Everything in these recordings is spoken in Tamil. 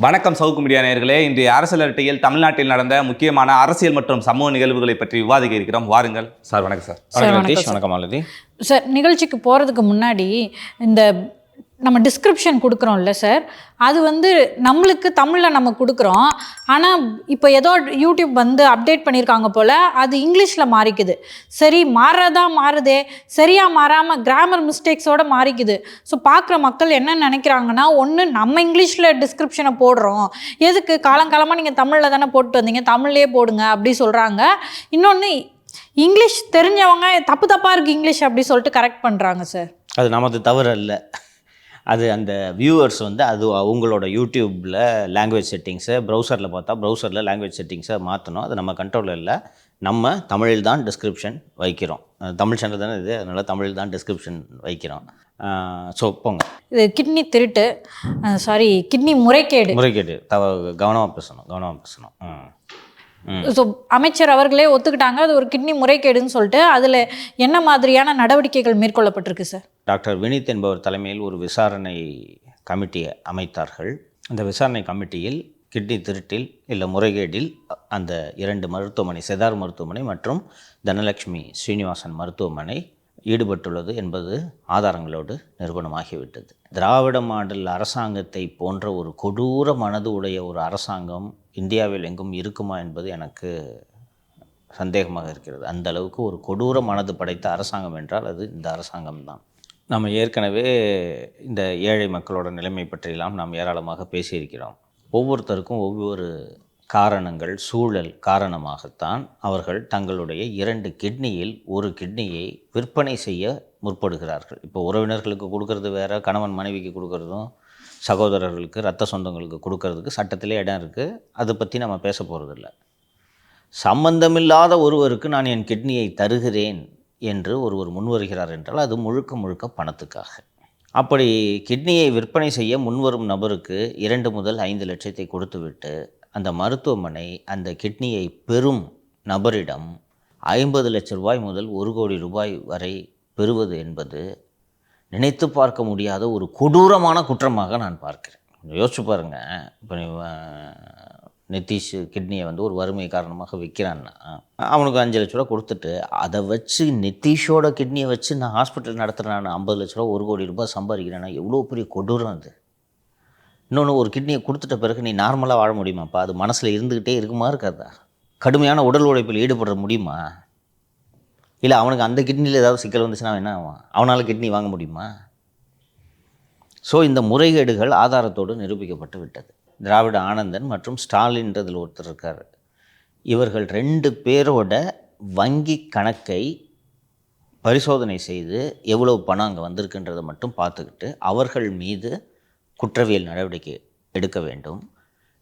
வணக்கம் சவுக்கு மீடியா நேயர்களே. இன்றைய அரசியல் அரட்டையில் தமிழ்நாட்டில் நடந்த முக்கியமான அரசியல் மற்றும் சமூக நிகழ்வுகளை பற்றி விவாதிக்க இருக்கிறோம். வாருங்கள் சார். வணக்கம் சார். வணக்கம் மாலதி சார். நிகழ்ச்சிக்கு போகிறதுக்கு முன்னாடி இந்த நம்ம டிஸ்கிரிப்ஷன் கொடுக்குறோம்ல சார், அது நம்மளுக்கு தமிழில் நம்ம கொடுக்குறோம். ஆனால் இப்போ ஏதோ யூடியூப் அப்டேட் பண்ணியிருக்காங்க போல், அது இங்கிலீஷில் மாறிக்குது. சரி, மாறுதே, சரியாக மாறாமல் கிராமர் மிஸ்டேக்ஸோடு மாறிக்குது. ஸோ பார்க்குற மக்கள் என்ன நினைக்கிறாங்கன்னா, ஒன்று நம்ம இங்கிலீஷில் டிஸ்கிரிப்ஷனை போடுறோம், எதுக்கு காலங்காலமாக நீங்கள் தமிழில் தானே போட்டு வந்தீங்க, தமிழ்லேயே போடுங்க அப்படி சொல்கிறாங்க. இன்னொன்று, இங்கிலீஷ் தெரிஞ்சவங்க தப்பாக இருக்குது இங்கிலீஷ் அப்படி சொல்லிட்டு கரெக்ட் பண்ணுறாங்க சார். அது நமது தவறு அல்ல. அது அந்த வியூவர்ஸ் அது அவங்களோட யூடியூப்பில் லாங்குவேஜ் செட்டிங்ஸை ப்ரௌசரில் பார்த்தா ப்ரௌசரில் லாங்குவேஜ் செட்டிங்ஸை மாற்றணும். அது நம்ம கண்ட்ரோலில் இல்லை. நம்ம தமிழில் தான் டிஸ்கிரிப்ஷன் வைக்கிறோம். தமிழ் சேனல் தானே இது, அதனால் தமிழில் தான் டிஸ்கிரிப்ஷன் வைக்கிறோம். ஸோ போங்க. இது கிட்னி திருட்டு, சாரி கிட்னி முறைகேடு கவனமாக பேசணும். ஸோ அமைச்சர் அவர்களே ஒத்துக்கிட்டாங்க அது ஒரு கிட்னி முறைகேடுன்னு சொல்லிட்டு. அதில் என்ன மாதிரியான நடவடிக்கைகள் மேற்கொள்ளப்பட்டிருக்கு சார்? டாக்டர் வினித் என்பவர் தலைமையில் ஒரு விசாரணை கமிட்டியை அமைத்தார்கள். அந்த விசாரணை கமிட்டியில் கிட்னி திருட்டில் இல்லை முறைகேடில் அந்த 2 மருத்துவமனை, செதார் மருத்துவமனை மற்றும் தனலட்சுமி ஸ்ரீனிவாசன் மருத்துவமனை ஈடுபட்டுள்ளது என்பது ஆதாரங்களோடு நிரூபணமாகிவிட்டது. திராவிட மாடல் அரசாங்கத்தை போன்ற ஒரு கொடூர மனது உடைய ஒரு அரசாங்கம் இந்தியாவில் எங்கும் இருக்குமா என்பது எனக்கு சந்தேகமாக இருக்கிறது. அந்த அளவுக்கு ஒரு கொடூர மனது படைத்த அரசாங்கம் என்றால் அது இந்த அரசாங்கம்தான். நம்ம ஏற்கனவே இந்த ஏழை மக்களோட நிலைமை பற்றியெல்லாம் நாம் ஏராளமாக பேசியிருக்கிறோம். ஒவ்வொருத்தருக்கும் ஒவ்வொரு காரணங்கள், சூழல் காரணமாகத்தான் அவர்கள் தங்களுடைய 2 கிட்னியில் ஒரு கிட்னியை விற்பனை செய்ய முற்படுகிறார்கள். இப்போ உறவினர்களுக்கு கொடுக்கறது வேறு, கணவன் மனைவிக்கு கொடுக்கறதும், சகோதரர்களுக்கு இரத்த சொந்தங்களுக்கு கொடுக்கறதுக்கு சட்டத்திலே இடம் இருக்குது. அதை பற்றி நம்ம பேச போகிறதில்ல. சம்பந்தமில்லாத ஒருவருக்கு நான் என் கிட்னியை தருகிறேன் என்று ஒருவர் முன்வருகிறார் என்றால் அது முழுக்க பணத்துக்காக. அப்படி கிட்னியை விற்பனை செய்ய முன்வரும் நபருக்கு 2 முதல் 5 லட்சத்தை கொடுத்துவிட்டு அந்த மருத்துவமனை அந்த கிட்னியை பெறும் நபரிடம் 50 லட்சம் ரூபாய் முதல் 1 கோடி ரூபாய் வரை பெறுவது என்பது நினைத்து பார்க்க முடியாத ஒரு கொடூரமான குற்றமாக நான் பார்க்கிறேன். யோசிச்சு பாருங்கள். இப்போ நிதிஷ் கிட்னியை ஒரு வறுமை காரணமாக விற்கிறான்னா அவனுக்கு 5 லட்ச ரூபா கொடுத்துட்டு அதை வச்சு நிதிஷோட கிட்னியை வச்சு நான் ஹாஸ்பிட்டல் நடத்துகிறேன், நான் 50 லட்ச ரூபா 1 கோடி ரூபாய் சம்பாதிக்கிறேன்னா எவ்வளோ பெரிய கொடூரம் அது. இன்னொன்று, ஒரு கிட்னியை கொடுத்துட்ட பிறகு நீ நார்மலாக வாழ முடியுமாப்பா? அது மனசில் இருந்துக்கிட்டே இருக்குமா இருக்காதா? கடுமையான உடல் உழைப்பில் ஈடுபட முடியுமா? இல்லை அவனுக்கு அந்த கிட்னியில் ஏதாவது சிக்கல் வந்துச்சுன்னா என்ன ஆகும்? அவனால் கிட்னி வாங்க முடியுமா? ஸோ இந்த முறைகேடுகள் ஆதாரத்தோடு நிரூபிக்கப்பட்டு விட்டது. திராவிட ஆனந்தன் மற்றும் ஸ்டாலின்றதில் ஒருத்தர் இருக்கார். இவர்கள் 2 பேரோட வங்கி கணக்கை பரிசோதனை செய்து எவ்வளோ பணம் அங்கே வந்திருக்குன்றதை மட்டும் பார்த்துக்கிட்டு அவர்கள் மீது குற்றவியல் நடவடிக்கை எடுக்க வேண்டும்.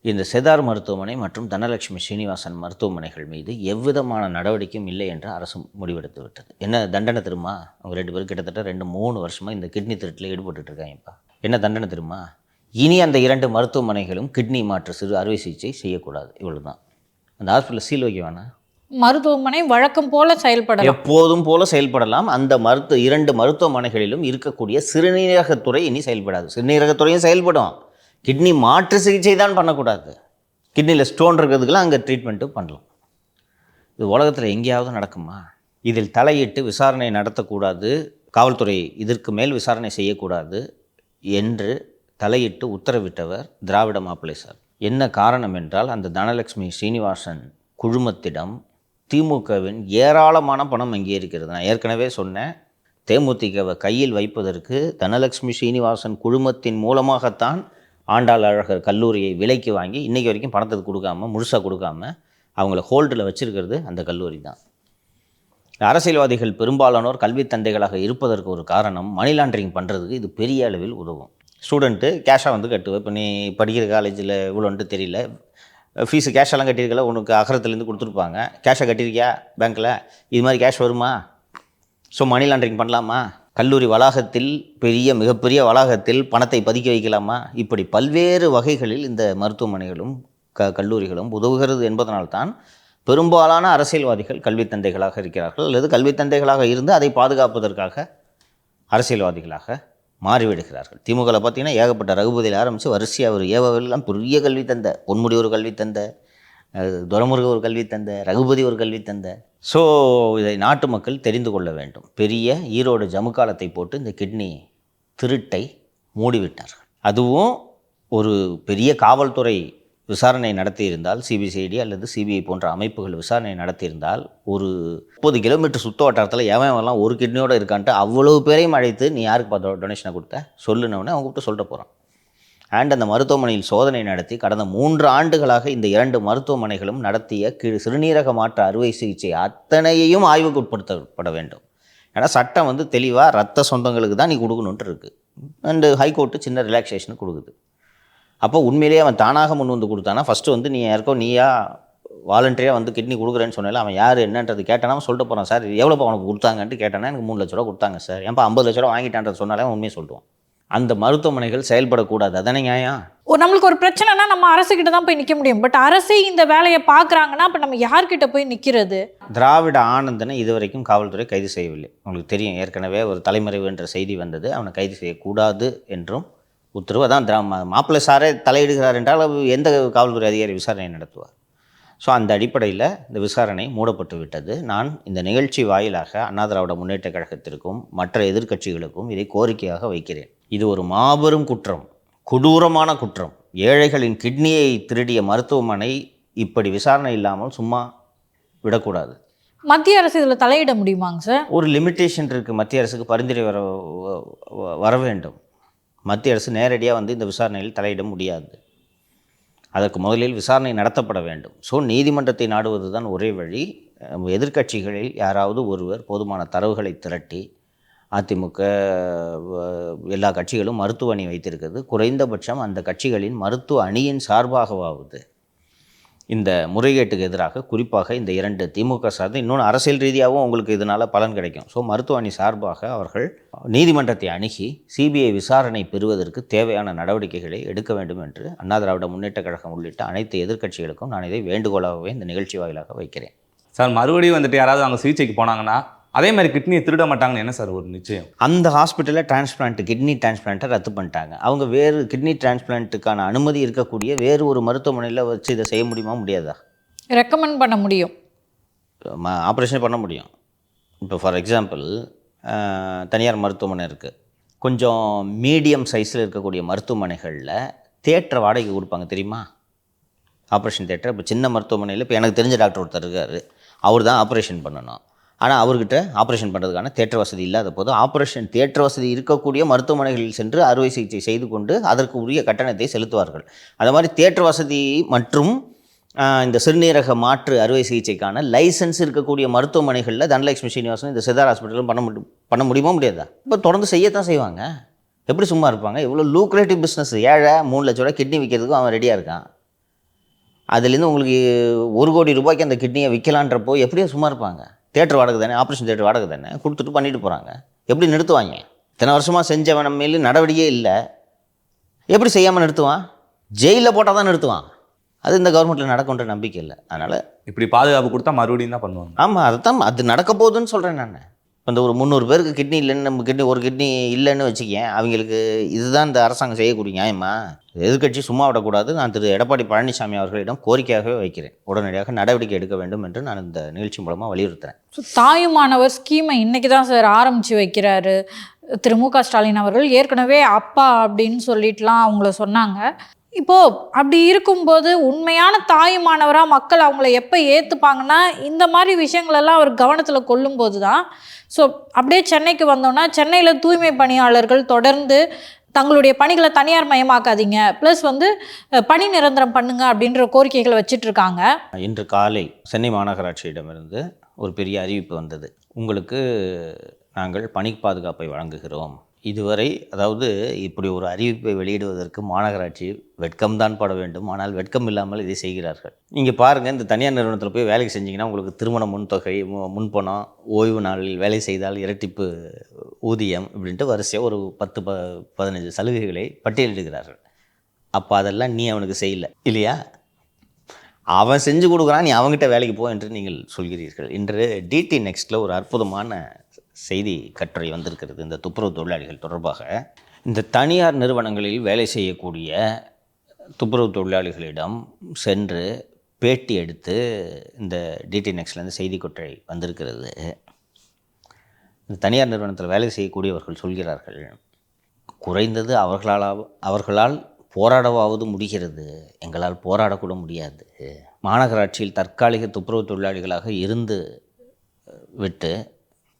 இந்த செதார் மருத்துவமனை மற்றும் தனலட்சுமி ஸ்ரீனிவாசன் மருத்துவமனைகள் மீது எவ்விதமான நடவடிக்கையும் இல்லை என்று அரசு முடிவெடுத்து விட்டது. என்ன தண்டனை தெரியுமா? அவங்க 2 பேரும் கிட்டத்தட்ட 2-3 வருஷமாக இந்த கிட்னி திருட்டில் ஈடுபட்டுருக்காங்கப்பா. என்ன தண்டனை தெரியுமா? இனி அந்த 2 மருத்துவமனைகளும் கிட்னி மாற்று சிறு அறுவை சிகிச்சை செய்யக்கூடாது. இவ்வளோ தான். அந்த ஹாஸ்பிட்டலில் சீல் வைக்க வேணாம். மருத்துவமனை வழக்கம் போல செயல்படலாம், எப்போதும் போல செயல்படலாம். அந்த 2 மருத்துவமனைகளிலும் இருக்கக்கூடிய சிறுநீரகத்துறை இனி செயல்படாது. சிறுநீரகத்துறையும் செயல்படும், கிட்னி மாற்று சிகிச்சை தான் பண்ணக்கூடாது. கிட்னியில் ஸ்டோன் இருக்கிறதுக்கெல்லாம் அங்கே ட்ரீட்மெண்ட்டும் பண்ணலாம். இது உலகத்தில் எங்கேயாவது நடக்குமா? இதில் தலையிட்டு விசாரணை நடத்தக்கூடாது, காவல்துறை இதற்கு மேல் விசாரணை செய்யக்கூடாது என்று தலையிட்டு உத்தரவிட்டவர் திராவிட மாப்பிள்ளை சார். என்ன காரணம் என்றால், அந்த தனலட்சுமி ஸ்ரீனிவாசன் குழுமத்திடம் திமுகவின் ஏராளமான பணம் அங்கே இருக்கிறது. நான் ஏற்கனவே சொன்னேன், தேமுதிகவை கையில் வைப்பதற்கு தனலட்சுமி ஸ்ரீனிவாசன் குழுமத்தின் மூலமாகத்தான் ஆண்டாள் அழகர் கல்லூரியை விலைக்கு வாங்கி இன்றைக்கி வரைக்கும் பணத்துக்கு கொடுக்காம, முழுசாக கொடுக்காம அவங்கள ஹோல்டில் வச்சுருக்கிறது அந்த கல்லூரி தான். அரசியல்வாதிகள் பெரும்பாலானோர் கல்வி தந்தைகளாக இருப்பதற்கு ஒரு காரணம், மணி லாண்டரிங் பண்ணுறதுக்கு இது பெரிய அளவில் உதவும். ஸ்டூடெண்ட்டு கேஷாக கட்டுவேன். இப்போ நீ படிக்கிற காலேஜில் இவ்வளோன்ட்டு தெரியல, ஃபீஸு கேஷெல்லாம் கட்டியிருக்கல, உனக்கு அகரத்துலேருந்து கொடுத்துருப்பாங்க. கேஷை கட்டியிருக்கியா பேங்க்கில்? இது மாதிரி கேஷ் வருமா? ஸோ மணி லாண்டரிங் பண்ணலாமா? கல்லூரி வளாகத்தில், மிகப்பெரிய வளாகத்தில் பணத்தை பதுக்கி வைக்கலாமா? இப்படி பல்வேறு வகைகளில் இந்த மருத்துவமனைகளும் கல்லூரிகளும் உதவுகிறது என்பதனால்தான் பெரும்பாலான அரசியல்வாதிகள் கல்வி தந்தைகளாக இருக்கிறார்கள், அல்லது கல்வி தந்தைகளாக இருந்து அதை பாதுகாப்பதற்காக அரசியல்வாதிகளாக மாறிவிடுகிறார்கள். திமுகவில் பார்த்தீங்கன்னா ஏகப்பட்ட ரகுபதியில் ஆரம்பித்து வரிசையாக ஒரு ஏவெல்லாம் பெரிய கல்வி தந்த, பொன்முடி ஒரு கல்வி தந்த, துரைமுருக ஒரு கல்வி தந்த, ரகுபதி ஒரு கல்வி தந்த. ஸோ இதை நாட்டு மக்கள் தெரிந்து கொள்ள வேண்டும். பெரிய ஈரோடு ஜமுக்காலத்தை போட்டு இந்த கிட்னி திருட்டை மூடிவிட்டார்கள். அதுவும் ஒரு பெரிய காவல்துறை விசாரணை நடத்தியிருந்தால், சிபிசிஐடி அல்லது சிபிஐ போன்ற அமைப்புகள் விசாரணை நடத்தியிருந்தால், ஒரு 30 கிலோமீட்டர் சுற்று வட்டாரத்தில் எவன்லாம் ஒரு கிட்னியோடு இருக்கான்ட்டு அவ்வளோ பேரையும் அழைத்து நீ யாருக்கு டொனேஷனை கொடுத்த சொல்லுனவுடனே அவங்க கூப்பிட்டு சொல்லிட்டு போகிறான். அண்ட் அந்த மருத்துவமனையில் சோதனை நடத்தி கடந்த 3 ஆண்டுகளாக இந்த 2 மருத்துவமனைகளும் நடத்திய சிறுநீரக மாற்று அறுவை சிகிச்சை அத்தனையையும் ஆய்வுக்கு உட்படுத்தப்பட வேண்டும். ஏன்னா சட்டம் வந்து தெளிவாக ரத்த சொந்தங்களுக்கு தான் நீ கொடுக்கணுன்ட்டு இருக்குது. அண்டு ஹைகோர்ட்டு சின்ன ரிலாக்ஸேஷன் கொடுக்குது. அப்போ உண்மையிலேயே அவன் தானாக முன் வந்து கொடுத்தானா, ஃபஸ்ட்டு வந்து நீயா வாலண்டரியாக வந்து கிட்னி கொடுக்குறேன்னு சொன்னால அவன் யார் என்னன்றது கேட்டானா அவன் சொல்லிட்டு போகிறான். சார் எவ்வளோப்பா அவனுக்கு கொடுத்தாங்கன்ட்டு கேட்டானா எனக்கு 3 லட்ச ரூபா கொடுத்தாங்க சார். ஏன்ப்பா 50 லட்ச ரூபா வாங்கிட்டான்றது சொன்னாலே அவன் உண்மையை சொல்லுவான். அந்த மருத்துவமனைகள் செயல்படக்கூடாது. அதானே நியாயம்? நம்மளுக்கு ஒரு பிரச்சனைனா நம்ம அரசுக்கிட்ட தான் போய் நிற்க முடியும். பட் அரசே இந்த வேலையை பார்க்குறாங்கன்னா அப்போ நம்ம யார்கிட்ட போய் நிற்கிறது? திராவிட ஆனந்தனை இதுவரைக்கும் காவல்துறை கைது செய்யவில்லை. உங்களுக்கு தெரியும், ஏற்கனவே ஒரு தலைமறைவு என்ற செய்தி வந்தது. அவனை கைது செய்யக்கூடாது என்றும் உத்தரவு. அதான் மாப்பிள்ளை சாரே தலையிடுகிறார் என்றால் எந்த காவல்துறை அதிகாரி விசாரணை நடத்துவார்? ஸோ அந்த அடிப்படையில் இந்த விசாரணை மூடப்பட்டு விட்டது. நான் இந்த நிகழ்ச்சி வாயிலாக அண்ணா திராவிட முன்னேற்ற கழகத்திற்கும் மற்ற எதிர்க்கட்சிகளுக்கும் இதை கோரிக்கையாக வைக்கிறேன். இது ஒரு மாபெரும் குற்றம், கொடூரமான குற்றம். ஏழைகளின் கிட்னியை திருடிய மருத்துவமனை இப்படி விசாரணை இல்லாமல் சும்மா விடக்கூடாது. மத்திய அரசு இதில் தலையிட முடியுமாங்க சார்? ஒரு லிமிட்டேஷன் இருக்குது. மத்திய அரசுக்கு பரிந்துரை வர வேண்டும். மத்திய அரசு நேரடியாக வந்து இந்த விசாரணையில் தலையிட முடியாது. அதற்கு முதலில் விசாரணை நடத்தப்பட வேண்டும். ஸோ நீதிமன்றத்தை நாடுவது தான் ஒரே வழி. எதிர்க்கட்சிகளில் யாராவது ஒருவர் போதுமான தரவுகளை திரட்டி, அதிமுக எல்லா கட்சிகளும் மருத்துவ அணி வைத்திருக்கிறது, குறைந்தபட்சம் அந்த கட்சிகளின் மருத்துவ அணியின் சார்பாகவாவது இந்த முறைகேட்டுக்கு எதிராக, குறிப்பாக இந்த 2 திமுக சார்ந்து, இன்னொன்று அரசியல் ரீதியாகவும் உங்களுக்கு இதனால் பலன் கிடைக்கும். ஸோ மருத்துவ அணி சார்பாக அவர்கள் நீதிமன்றத்தை அணுகி சிபிஐ விசாரணை பெறுவதற்கு தேவையான நடவடிக்கைகளை எடுக்க வேண்டும் என்று அண்ணா திராவிட முன்னேற்ற கழகம் உள்ளிட்ட அனைத்து எதிர்க்கட்சிகளுக்கும் நான் இதை வேண்டுகோளாகவே இந்த நிகழ்ச்சி வாயிலாக வைக்கிறேன். சார், மறுபடியும் வந்துட்டு யாராவது அவங்க சிகிச்சைக்கு போனாங்கன்னா அதே மாதிரி கிட்னியை திருட மாட்டாங்கன்னு என்ன சார் ஒரு நிச்சயம்? அந்த ஹாஸ்பிட்டலில் கிட்னி டிரான்ஸ்பிளான்ட்டை ரத்து பண்ணிட்டாங்க. அவங்க வேறு கிட்னி டிரான்ஸ்பிளான்ட்டுக்கான அனுமதி இருக்கக்கூடிய வேறு ஒரு மருத்துவமனையில் வச்சு இதை செய்ய முடியுமா, முடியாதா? ரெக்கமெண்ட் பண்ண முடியும், ஆப்ரேஷன் பண்ண முடியும். இப்போ ஃபார் எக்ஸாம்பிள் தனியார் மருத்துவமனை இருக்குது. கொஞ்சம் மீடியம் சைஸில் இருக்கக்கூடிய மருத்துவமனைகளில் தியேட்டர் வாடகை கொடுப்பாங்க தெரியுமா? Operation theatre. இப்போ சின்ன மருத்துவமனையில் இப்போ எனக்கு தெரிஞ்ச டாக்டர் ஒருத்தர் இருக்கார். அவர் தான் ஆப்ரேஷன் பண்ணணும். ஆனால் அவர்கிட்ட ஆப்ரேஷன் பண்ணுறதுக்கான தியேட்டர் வசதி இல்லாத போது ஆப்ரேஷன் தியேட்டர் வசதி இருக்கக்கூடிய மருத்துவமனைகளில் சென்று அறுவை சிகிச்சை செய்து கொண்டு அதற்கு உரிய கட்டணத்தை செலுத்துவார்கள். அது மாதிரி தியேட்டர் வசதி மற்றும் இந்த சிறுநீரக மாற்று அறுவை சிகிச்சைக்கான லைசன்ஸ் இருக்கக்கூடிய மருத்துவமனைகளில் தனலட்சுமி ஸ்ரீனிவாசன் இந்த சித்தார் ஹாஸ்பிட்டலும் பண்ண முடியுமா, முடியாதா? இப்போ தொடர்ந்து செய்யத்தான் செய்வாங்க. எப்படி சும்மா இருப்பாங்க? எவ்வளோ லூக்ரேட்டிவ் பிஸ்னஸ். ஏழை 3 லட்ச ரூபா கிட்னி விற்கிறதுக்கும் அவன் ரெடியாக இருக்கான். அதுலேருந்து உங்களுக்கு 1 கோடி ரூபாய்க்கு அந்த கிட்னியை விற்கலான்றப்போ எப்படியோ சும்மா இருப்பாங்க? தியேட்டர் வாடகை தானே, ஆப்ரேஷன் தியேட்டர் வாடகை தானே, கொடுத்துட்டு பண்ணிட்டு போகிறாங்க. எப்படி நிறுத்துவாங்க? இத்தனை வருஷமாக செஞ்சவன் நம்ம மேலே நடவடிக்கையே இல்லை, எப்படி செய்யாமல் நிறுத்துவான்? ஜெயிலில் போட்டால் தான் நிறுத்துவான். அது இந்த கவர்மெண்ட்டில் நடக்கும்ன்ற நம்பிக்கை இல்லை. அதனால் இப்படி பாதுகாப்பு கொடுத்தா மறுபடியும் தான் பண்ணுவாங்க. ஆமாம், அது நடக்க போகுதுன்னு சொல்கிறேன் நான். இந்த ஒரு 300 பேருக்கு கிட்னி இல்லைன்னு, நம்ம ஒரு கிட்னி இல்லைன்னு வச்சுக்கேன், அவங்களுக்கு இதுதான் இந்த அரசாங்கம் செய்யக்கூடிய நியாயமா? எதிர்க்கட்சி சும்மா விடக்கூடாது. நான் திரு எடப்பாடி பழனிசாமி அவர்களிடம் கோரிக்கையாகவே வைக்கிறேன், உடனடியாக நடவடிக்கை எடுக்க வேண்டும் என்று நான் இந்த நிகழ்ச்சி மூலமாக வலியுறுத்துகிறேன். தாயுமானவர் ஸ்கீமை இன்றைக்கி தான் சார் ஆரம்பித்து வைக்கிறாரு திரு மு.க. ஸ்டாலின் அவர்கள். ஏற்கனவே அப்பா அப்படின்னு சொல்லிட்டுலாம் அவங்கள சொன்னாங்க. இப்போது அப்படி இருக்கும்போது உண்மையான தாயுமானவராக மக்கள் அவங்கள எப்போ ஏற்றுப்பாங்கன்னா இந்த மாதிரி விஷயங்களெல்லாம் அவர் கவனத்தில் கொள்ளும்போது தான். ஸோ அப்படியே சென்னைக்கு வந்தோன்னா, சென்னையில் தூய்மை பணியாளர்கள் தொடர்ந்து தங்களுடைய பணிகளை தனியார் மயமாக்காதீங்க, ப்ளஸ் பணி நிரந்தரம் பண்ணுங்க அப்படின்ற கோரிக்கைகளை வச்சிட்ருக்காங்க. இன்று காலை சென்னை மாநகராட்சியிடமிருந்து ஒரு பெரிய அறிவிப்பு வந்தது. உங்களுக்கு நாங்கள் பணி பாதுகாப்பை வழங்குகிறோம். இதுவரை, அதாவது இப்படி ஒரு அறிவிப்பை வெளியிடுவதற்கு மாநகராட்சி வெட்கம்தான் பட வேண்டும். ஆனால் வெட்கம் இல்லாமல் இதை செய்கிறார்கள். நீங்கள் பாருங்கள், இந்த தனியார் நிறுவனத்தில் போய் வேலைக்கு செஞ்சிங்கன்னா உங்களுக்கு திருமண முன்தொகை, முன்பணம், ஓய்வு நாளில் வேலை செய்தால் இரட்டிப்பு ஊதியம் இப்படின்ட்டு வரிசையாக ஒரு 10-15 சலுகைகளை பட்டியலிடுகிறார்கள். அப்போ அதெல்லாம் நீ அவனுக்கு செய்யலை இல்லையா? அவன் செஞ்சு கொடுக்குறான், நீ அவங்ககிட்ட வேலைக்கு போ என்று நீங்கள் சொல்கிறீர்கள். இன்று டிடி நெக்ஸ்ட்டில் ஒரு அற்புதமான செய்தி கட்டுரை வந்திருக்கிறது இந்த துப்புரவு தொழிலாளிகள் தொடர்பாக. இந்த தனியார் நிறுவனங்களில் வேலை செய்யக்கூடிய துப்புரவு தொழிலாளிகளிடம் சென்று பேட்டி எடுத்து இந்த டிடி நெக்ஸ்ட்லேருந்து செய்தி கொட்டை வந்திருக்கிறது. இந்த தனியார் நிறுவனத்தில் வேலை செய்யக்கூடியவர்கள் சொல்கிறார்கள், குறைந்தது அவர்களால் போராடவாவது முடிகிறது, எங்களால் போராடக்கூட முடியாது. மாநகராட்சியில் தற்காலிக துப்புரவு தொழிலாளிகளாக இருந்து விட்டு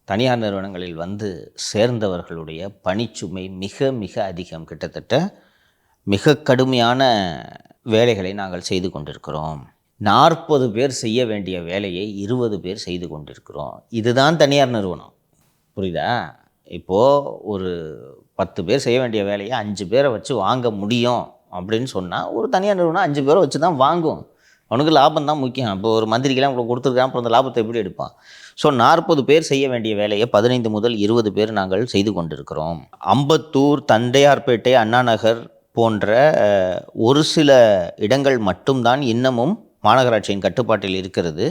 தனியார் நிறுவனங்களில் வந்து சேர்ந்தவர்களுடைய பணிச்சுமை மிக மிக அதிகம். கிட்டத்தட்ட மிக கடுமையான வேலைகளை நாங்கள் செய்து கொண்டிருக்கிறோம். 40 பேர் செய்ய வேண்டிய வேலையை 20 பேர் செய்து கொண்டிருக்கிறோம். இதுதான் தனியார் நிறுவனம். புரியுதா? இப்போது ஒரு 10 பேர் செய்ய வேண்டிய வேலையை 5 பேரை வச்சு வாங்க முடியும் அப்படின்னு சொன்னால் ஒரு தனியார் நிறுவனம் 5 பேரை வச்சு தான் வாங்கும். அவனுக்கு லாபம் தான் முக்கியம். இப்போ ஒரு மந்திரிக்கெல்லாம் இவ்வளோ கொடுத்துருக்கான், அப்புறம் அந்த லாபத்தை எப்படி எடுப்பான்? ஸோ 40 பேர் செய்ய வேண்டிய வேலையை 15 முதல் 20 பேர் நாங்கள் செய்து கொண்டிருக்கிறோம். அம்பத்தூர், தண்டையார்பேட்டை, அண்ணாநகர் போன்ற ஒரு சில இடங்கள் மட்டும்தான் இன்னமும் மாநகராட்சியின் கட்டுப்பாட்டில் இருக்கிறது.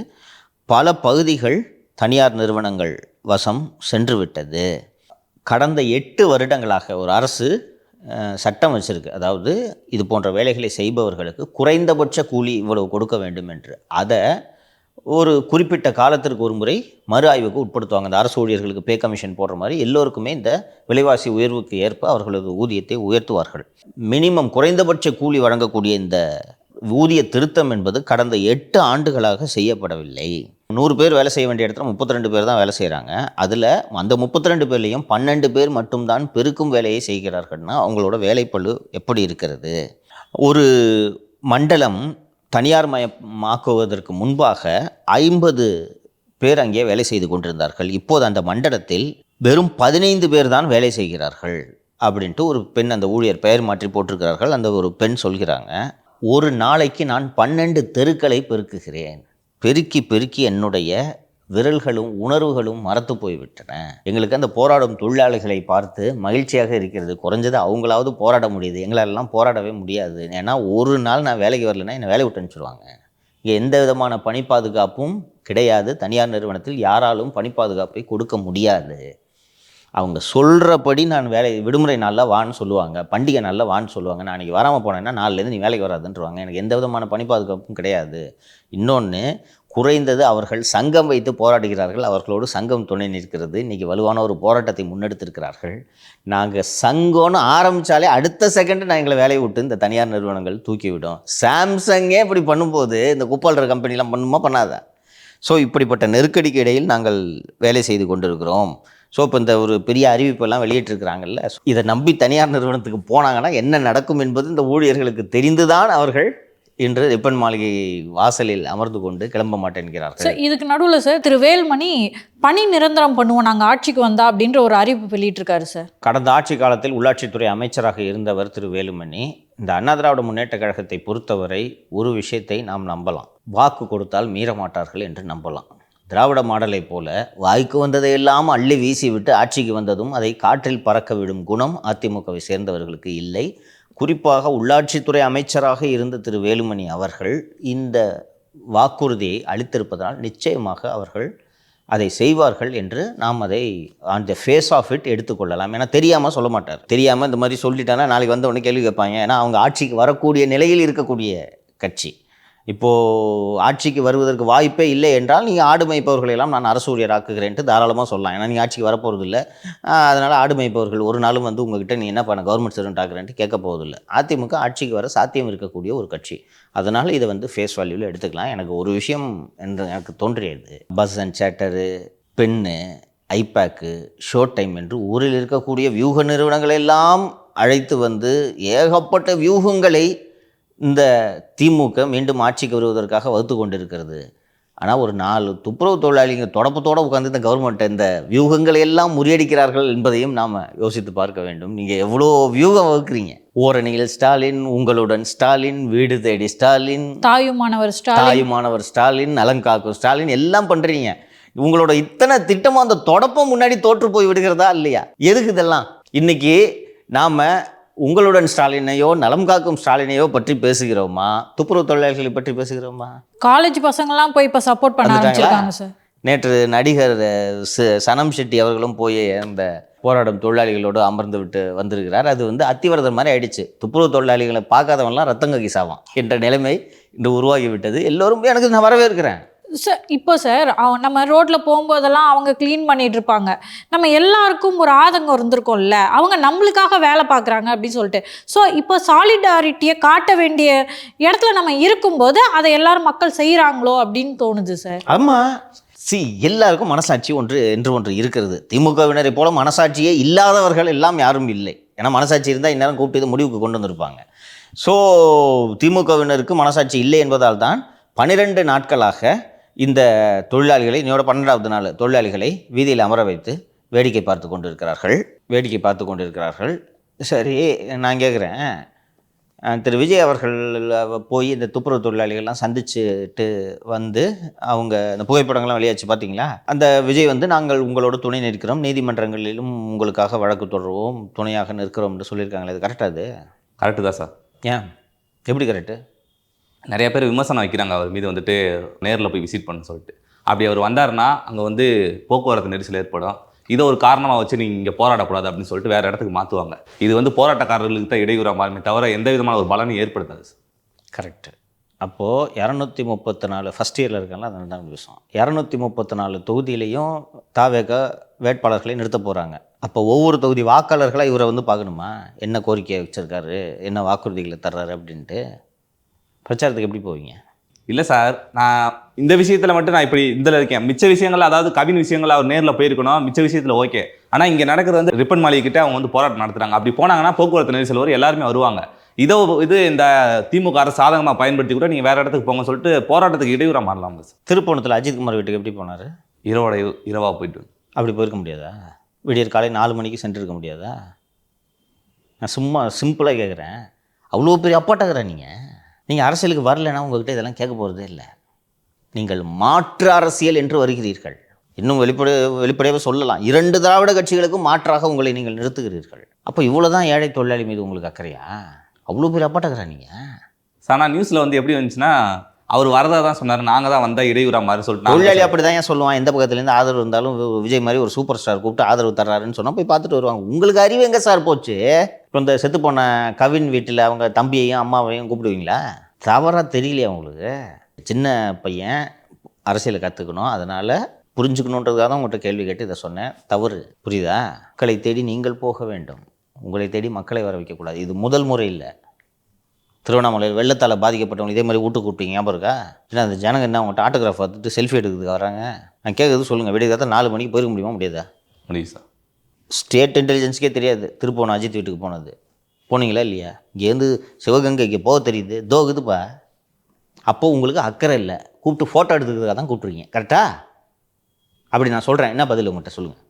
பல பகுதிகள் தனியார் நிறுவனங்கள் வசம் சென்று விட்டது. கடந்த 8 வருடங்களாக ஒரு அரசு சட்டம் வச்சிருக்கு. அதாவது இது போன்ற வேலைகளை செய்பவர்களுக்கு குறைந்தபட்ச கூலி இவ்வளவு கொடுக்க வேண்டும் என்று. அதை ஒரு குறிப்பிட்ட காலத்திற்கு ஒரு முறை மறு ஆய்வுக்கு உட்படுத்துவாங்க. அந்த அரசு ஊழியர்களுக்கு பே கமிஷன் போடுற மாதிரி எல்லோருக்குமே இந்த விலைவாசி உயர்வுக்கு ஏற்ப அவர்களது ஊதியத்தை உயர்த்துவார்கள். மினிமம் குறைந்தபட்ச கூலி வழங்கக்கூடிய இந்த ஊதிய திருத்தம் என்பது கடந்த 8 ஆண்டுகளாக செய்யப்படவில்லை. 100 பேர் வேலை செய்ய வேண்டிய இடத்துல 32 பேர் தான் வேலை செய்கிறாங்க. அதில் அந்த 32 பேர்லேயும் 12 பேர் மட்டும்தான் பெருக்கும் வேலையை செய்கிறார்கள்னா அவங்களோட வேலைப்பளு எப்படி இருக்கிறது? ஒரு மண்டலம் தனியார் மயமாக்குவதற்கு முன்பாக 50 பேர் அங்கே வேலை செய்து கொண்டிருந்தார்கள். இப்போது அந்த மண்டலத்தில் வெறும் 15 பேர் தான் வேலை செய்கிறார்கள் அப்படின்ட்டு ஒரு பெண், அந்த ஊழியர் பெயர் மாற்றி போட்டிருக்கிறார்கள். அந்த ஒரு பெண் சொல்கிறாங்க, ஒரு நாளைக்கு நான் 12 தெருக்களை பெருக்குகிறேன். பெருக்கி என்னுடைய விரல்களும் உணர்வுகளும் மறத்து போய்விட்டன. எங்களுக்கு அந்த போராடும் தொழிலாளிகளை பார்த்து மகிழ்ச்சியாக இருக்கிறது. குறைஞ்சது அவங்களாவது போராட முடியுது, எங்களாலெல்லாம் போராடவே முடியாது. ஏன்னா ஒரு நாள் நான் வேலைக்கு வரலைன்னா என்னை வேலை விட்டு அனுப்பிச்சிடுவாங்க. இங்கே எந்த விதமான பணி பாதுகாப்பும் கிடையாது. தனியார் நிறுவனத்தில் யாராலும் பணி பாதுகாப்பை கொடுக்க முடியாது. அவங்க சொல்கிறபடி நான் விடுமுறை நாளில் வான்னு சொல்லுவாங்க, பண்டிகை நாளில் வான்னு சொல்லுவாங்க. நான் இன்றைக்கி வராமல் போனேன்னா நாளிலேருந்து நீ வேலைக்கு வராதுன்றவாங்க. எனக்கு எந்த விதமான பணி பாதுகாப்பும் கிடையாது. இன்னொன்று, குறைந்தது அவர்கள் சங்கம் வைத்து போராடுகிறார்கள். அவர்களோடு சங்கம் துணை நிற்கிறது. இன்றைக்கி வலுவான ஒரு போராட்டத்தை முன்னெடுத்திருக்கிறார்கள். நாங்கள் சங்கம்னு ஆரம்பித்தாலே அடுத்த செகண்டு நான் எங்களை வேலையை விட்டு இந்த தனியார் நிறுவனங்கள் தூக்கிவிடும். சாம்சங்கே இப்படி பண்ணும்போது இந்த குப்பால்ற கம்பெனிலாம் பண்ணுமா பண்ணாதா? ஸோ இப்படிப்பட்ட நெருக்கடிக்கு இடையில் நாங்கள் வேலை செய்து கொண்டிருக்கிறோம். ஸோ இப்போ இந்த ஒரு பெரிய அறிவிப்பெல்லாம் வெளியிட்டிருக்கிறாங்கல்ல, இதை நம்பி தனியார் நிறுவனத்துக்கு போனாங்கன்னா என்ன நடக்கும் என்பது இந்த ஊழியர்களுக்கு தெரிந்துதான் அவர்கள் இன்று ரிப்பன் மாளிகை வாசலில் அமர்ந்து கொண்டு கிளம்ப மாட்டேன்கிறார்கள். சார், இதுக்கு நடுவில் சார் திரு வேல்மணி பணி நிரந்தரம் பண்ணுவோம் நாங்கள் ஆட்சிக்கு வந்தா அப்படின்ற ஒரு அறிவிப்பு வெளியிட்டிருக்காரு சார். கடந்த ஆட்சி காலத்தில் உள்ளாட்சித்துறை அமைச்சராக இருந்தவர் திரு வேலுமணி. இந்த அண்ணா திராவிட முன்னேற்ற கழகத்தை பொறுத்தவரை ஒரு விஷயத்தை நாம் நம்பலாம், வாக்கு கொடுத்தால் மீற மாட்டார்கள் என்று நம்பலாம். திராவிட மாடலை போல வாய்க்கு வந்ததையெல்லாம் அள்ளி வீசி விட்டு ஆட்சிக்கு வந்ததும் அதை காற்றில் பறக்க விடும் குணம் அதிமுகவை சேர்ந்தவர்களுக்கு இல்லை. குறிப்பாக உள்ளாட்சித்துறை அமைச்சராக இருந்த திரு வேலுமணி அவர்கள் இந்த வாக்குறுதியை அளித்திருப்பதனால் நிச்சயமாக அவர்கள் அதை செய்வார்கள் என்று நாம் அதை on the face of it எடுத்துக்கொள்ளலாம். ஏன்னா தெரியாமல் சொல்ல மாட்டார். தெரியாமல் இந்த மாதிரி சொல்லிட்டானா நாளைக்கு வந்தவொடனே கேள்வி கேட்பாங்க. ஏன்னா அவங்க ஆட்சிக்கு வரக்கூடிய நிலையில் இருக்கக்கூடிய கட்சி. இப்போது ஆட்சிக்கு வருவதற்கு வாய்ப்பே இல்லை என்றால் நீங்கள் ஆடு மேய்ப்பவர்களெல்லாம் நான் அரசு ஊழியர் ஆக்குகிறேன்ட்டு தாராளமாக சொல்லலாம். ஏன்னா நீங்கள் ஆட்சிக்கு வரப்போகிறது இல்லை. அதனால் ஆடு மேய்ப்பவர்கள் ஒரு நாளும் வந்து உங்ககிட்ட நீ என்ன பண்ண கவர்மெண்ட் சர்வெண்ட் ஆக்குறேன்ட்டு கேட்க போவதில்லை. அதிமுக ஆட்சிக்கு வர சாத்தியம் இருக்கக்கூடிய ஒரு கட்சி. அதனால் இதை வந்து ஃபேஸ் வேல்யூவில் எடுத்துக்கலாம். எனக்கு ஒரு விஷயம் என்று எனக்கு தோன்றியது, பஸ் அண்ட் சேட்டரு, பென்னு, ஐபேக்கு, ஷோ டைம் என்று ஊரில் இருக்கக்கூடிய வியூக நிறுவனங்களெல்லாம் அழைத்து வந்து ஏகப்பட்ட வியூகங்களை இந்த திமுக மீண்டும் ஆட்சிக்கு வருவதற்காக வகுத்து கொண்டிருக்கிறது. ஆனால் ஒரு 4 துப்புரவு தொழிலாளிங்க தொடப்பத்தோடு உட்காந்து இந்த கவர்மெண்ட்டை இந்த வியூகங்களை எல்லாம் முறியடிக்கிறார்கள் என்பதையும் நாம் யோசித்து பார்க்க வேண்டும். நீங்கள் எவ்வளோ வியூகம் வகுக்கிறீங்க. ஓரணியில் ஸ்டாலின், உங்களுடன் ஸ்டாலின், வீடு தேடி ஸ்டாலின், தாயுமானவர் ஸ்டாலின், நலங்காக்கும் ஸ்டாலின் எல்லாம் பண்ணுறீங்க. உங்களோட இத்தனை திட்டமும் அந்த தொடப்பம் முன்னாடி தோற்று போய் விடுகிறதா இல்லையா? எதுக்கு இதெல்லாம்? இன்றைக்கி நாம் உங்களுடன் ஸ்டாலினையோ நலம் காக்கும் ஸ்டாலினையோ பற்றி பேசுகிறோமா, துப்புரவு தொழிலாளர்களை பற்றி பேசுகிறோமா? காலேஜ் பசங்கள்லாம் போய் இப்போ சப்போர்ட் பண்ண ஆரம்பிச்சிருக்காங்க சார். நேற்று நடிகர் சனம் ஷெட்டி அவர்களும் போய் அந்த போராடும் தொழிலாளிகளோடு அமர்ந்து விட்டு வந்திருக்கிறார். அது வந்து அத்திவரதர் மாதிரி ஆயிடுச்சு. துப்புரவு தொழிலாளிகளை பார்க்காதவன்லாம் ரத்தம் கக்கி சாவான் என்ற நிலைமை இன்று உருவாகிவிட்டது. எல்லோரும் எனக்கு நான் வரவேற்கிறேன். சார் இப்போ சார் நம்ம ரோட்டில் போகும்போதெல்லாம் அவங்க க்ளீன் பண்ணிட்டு இருப்பாங்க. நம்ம எல்லாருக்கும் ஒரு ஆதங்கம் இருந்திருக்கும்ல, அவங்க நம்மளுக்காக வேலை பார்க்குறாங்க அப்படின்னு சொல்லிட்டு. ஸோ இப்போ சாலிடாரிட்டியை காட்ட வேண்டிய இடத்துல நம்ம இருக்கும்போது அதை எல்லாரும் மக்கள் செய்கிறாங்களோ அப்படின்னு தோணுது சார். ஆமாம், எல்லாருக்கும் மனசாட்சி ஒன்று இருக்கிறது. திமுகவினரை போல மனசாட்சியே இல்லாதவர்கள் எல்லாம் யாரும் இல்லை. ஏன்னா மனசாட்சி இருந்தால் இந்நேரம் கூப்பிட்டு இது முடிவுக்கு கொண்டு வந்திருப்பாங்க. ஸோ திமுகவினருக்கு மனசாட்சி இல்லை என்பதால் தான் 12 நாட்களாக இந்த தொழிலாளிகளை, இன்னோட 12வது நாள் தொழிலாளிகளை வீதியில் அமர வைத்து வேடிக்கை பார்த்து கொண்டிருக்கிறார்கள். சரி, நான் கேட்குறேன், திரு விஜய் அவர்கள் போய் இந்த துப்புரவு தொழிலாளிகள்லாம் சந்திச்சுட்டு வந்து அவங்க இந்த புகைப்படங்கள்லாம் வெளியாச்சு பார்த்தீங்களா? அந்த விஜய் வந்து நாங்கள் உங்களோட துணை நிற்கிறோம், நீதிமன்றங்களிலும் உங்களுக்காக வழக்கு தொடருவோம், துணையாக நிற்கிறோம் என்று சொல்லியிருக்காங்களே, அது கரெக்டாக? அது கரெக்டு தான் சார். ஏன், எப்படி கரெக்டு? நிறைய பேர் விமர்சனம் வைக்கிறாங்க அவர் மீது வந்துட்டு நேரில் போய் விசிட் பண்ண சொல்லிட்டு. அப்படி அவர் வந்தாருன்னா அங்கே வந்து போக்குவரத்து நெரிசல் ஏற்படும், இதை ஒரு காரணமாக வச்சு நீங்கள் இங்கே போராடக்கூடாது அப்படின்னு சொல்லிட்டு வேறு இடத்துக்கு மாற்றுவாங்க. இது வந்து போராட்டக்காரர்களுக்கு தான் இடையூறாக மாறுமே தவிர எந்த விதமான ஒரு பலனை ஏற்படுத்தாது சார். கரெக்டு. அப்போது 234 ஃபஸ்ட் இயரில் இருக்காங்களா, அது 2வது விஷயம். 234 தொகுதியிலையும் தாவேக வேட்பாளர்களை நிறுத்த போகிறாங்க. அப்போ ஒவ்வொரு தொகுதி வாக்காளர்களாக இவரை வந்து பார்க்கணுமா, என்ன கோரிக்கையை வச்சுருக்காரு, என்ன வாக்குறுதிகளை தர்றாரு அப்படின்ட்டு. பிரச்சாரத்துக்கு எப்படி போவீங்க? இல்லை சார், நான் இந்த விஷயத்தில் மட்டும் நான் இப்படி இதில் இருக்கேன். மிச்ச விஷயங்கள், அதாவது கவின் விஷயங்கள் அவர் நேரில் போயிருக்கணும், மிச்ச விஷயத்தில் ஓகே. ஆனால் இங்கே நடக்கிறது வந்து ரிப்பன் மாளிகைக்கிட்ட அவங்க வந்து போராட்டம் நடத்துகிறாங்க. அப்படி போனாங்கன்னா போக்குவரத்து நெரிசல் வரும், எல்லாருமே வருவாங்க. இது இந்த திமுக அரசு சாதகமாக பயன்படுத்தி கூட நீங்கள் வேறு இடத்துக்கு போங்க சொல்லிட்டு போராட்டத்துக்கு இடையூறாக மாறலாம் சார். திருப்போணத்தில் அஜித்குமார் வீட்டுக்கு எப்படி போனார்? இரவாக போயிட்டு. அப்படி போயிருக்க முடியாதா? விடியற் காலை 4 மணிக்கு சென்றிருக்க முடியாதா? நான் சும்மா சிம்பிளாக கேட்குறேன். அவ்வளோ பெரிய அப்பாட்டக்கிறேன் நீங்கள் அரசியலுக்கு வரலைன்னா உங்கள்கிட்ட இதெல்லாம் கேட்க போகிறதே இல்லை. நீங்கள் மாற்று அரசியல் என்று வருகிறீர்கள். இன்னும் வெளிப்படையாக சொல்லலாம், 2 திராவிட கட்சிகளுக்கும் மாற்றாக உங்களை நீங்கள் நிறுத்துகிறீர்கள். அப்போ இவ்வளோ தான் ஏழை தொழிலாளி மீது உங்களுக்கு அக்கறையா? அவ்வளோ பேர் அப்பாட்டக்கிறா நீங்கள். ஆனால் நியூஸில் வந்து எப்படி வந்துச்சுன்னா, அவர் வரதா தான் சொன்னார், நாங்கள் தான் வந்தால் இடையூறா மாதிரி சொல்லிட்டு. தொழிலாளி அப்படி தான் ஏன் சொல்லுவான், எந்த பக்கத்துலேருந்து ஆதரவு இருந்தாலும் விஜய் மாதிரி ஒரு சூப்பர் ஸ்டார் கூப்பிட்டு ஆதரவு தர்றாருன்னு சொன்னால் போய் பார்த்துட்டு வருவாங்க. உங்களுக்கு அறிவு எங்கே சார் போச்சு? இப்போ இந்த செத்து போன கவின் வீட்டில் அவங்க தம்பியையும் அம்மாவையும் கூப்பிடுவீங்களா? தவறாக தெரியலையா உங்களுக்கு? சின்ன பையன் அரசியலை கற்றுக்கணும், அதனால் புரிஞ்சுக்கணுன்றதுக்காக தான் உங்கள்கிட்ட கேள்வி கேட்டு இதை சொன்னேன். தவறு, புரியுதா? மக்களை தேடி நீங்கள் போக வேண்டும், உங்களை தேடி மக்களை வர வைக்கக்கூடாது. இது முதல் முறை இல்லை. திருவண்ணாமலையில் வெள்ளத்தால் பாதிக்கப்பட்டவங்க இதே மாதிரி வீட்டுக்கு கூப்பிட்டீங்க, ஞாபகம் இருக்கா? ஏன்னா அந்த ஜனங்க என்ன அவங்கள்ட்ட ஆட்டோகிராஃப் பார்த்துட்டு செல்ஃபி எடுக்கிறதுக்கு வராங்க. நான் கேட்குறது சொல்லுங்கள், விடிய காலத்தில் 4 மணிக்கு போயிருக்க முடியுமா, முடியாதா? முடியும் சார். ஸ்டேட் இன்டெலிஜென்ஸுக்கே தெரியாது திருப்போணம் அஜித் வீட்டுக்கு போனது. போனீங்களா இல்லையா? இங்கேருந்து சிவகங்கைக்கு போக தெரியுது, தோகுதுப்பா. அப்போது உங்களுக்கு அக்கறை இல்லை, கூப்பிட்டு ஃபோட்டோ எடுத்துக்கிறதுக்காக தான் கூப்பிட்ருக்கீங்க, கரெக்டா? அப்படி நான் சொல்கிறேன், என்ன பதில் உங்கள்கிட்ட சொல்லுங்கள்.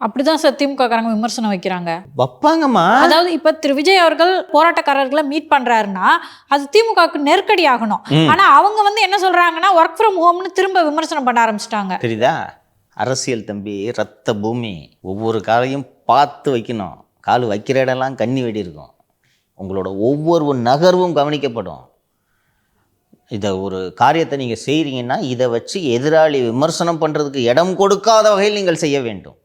அப்படிதான் சார் திமுககாரங்க விமர்சனம் வைக்கிறாங்க. வைப்பாங்கம்மா. அதாவது இப்ப திரு விஜய் அவர்கள் போராட்டக்காரர்களை மீட் பண்றாருன்னா அது திமுகவுக்கு நெருக்கடி ஆகணும். ஆனா அவங்க வந்து என்ன சொல்றாங்கன்னா ஒர்க் ஃப்ரம் ஹோம்னு திரும்ப விமர்சனம் பண்ண ஆரம்பிச்சிட்டாங்க. தெரியுதா? அரசியல் தம்பி, ரத்த பூமி. ஒவ்வொரு காலையும் பார்த்து வைக்கணும். கால் வைக்கிற இடம்லாம் கண்ணி வெடி இருக்கும். உங்களோட ஒவ்வொரு நகர்வும் கவனிக்கப்படும். இதை ஒரு காரியத்தை நீங்கள் செய்கிறீங்கன்னா இதை வச்சு எதிராளி விமர்சனம் பண்ணுறதுக்கு இடம் கொடுக்காத வகையில் நீங்கள் செய்ய வேண்டும்,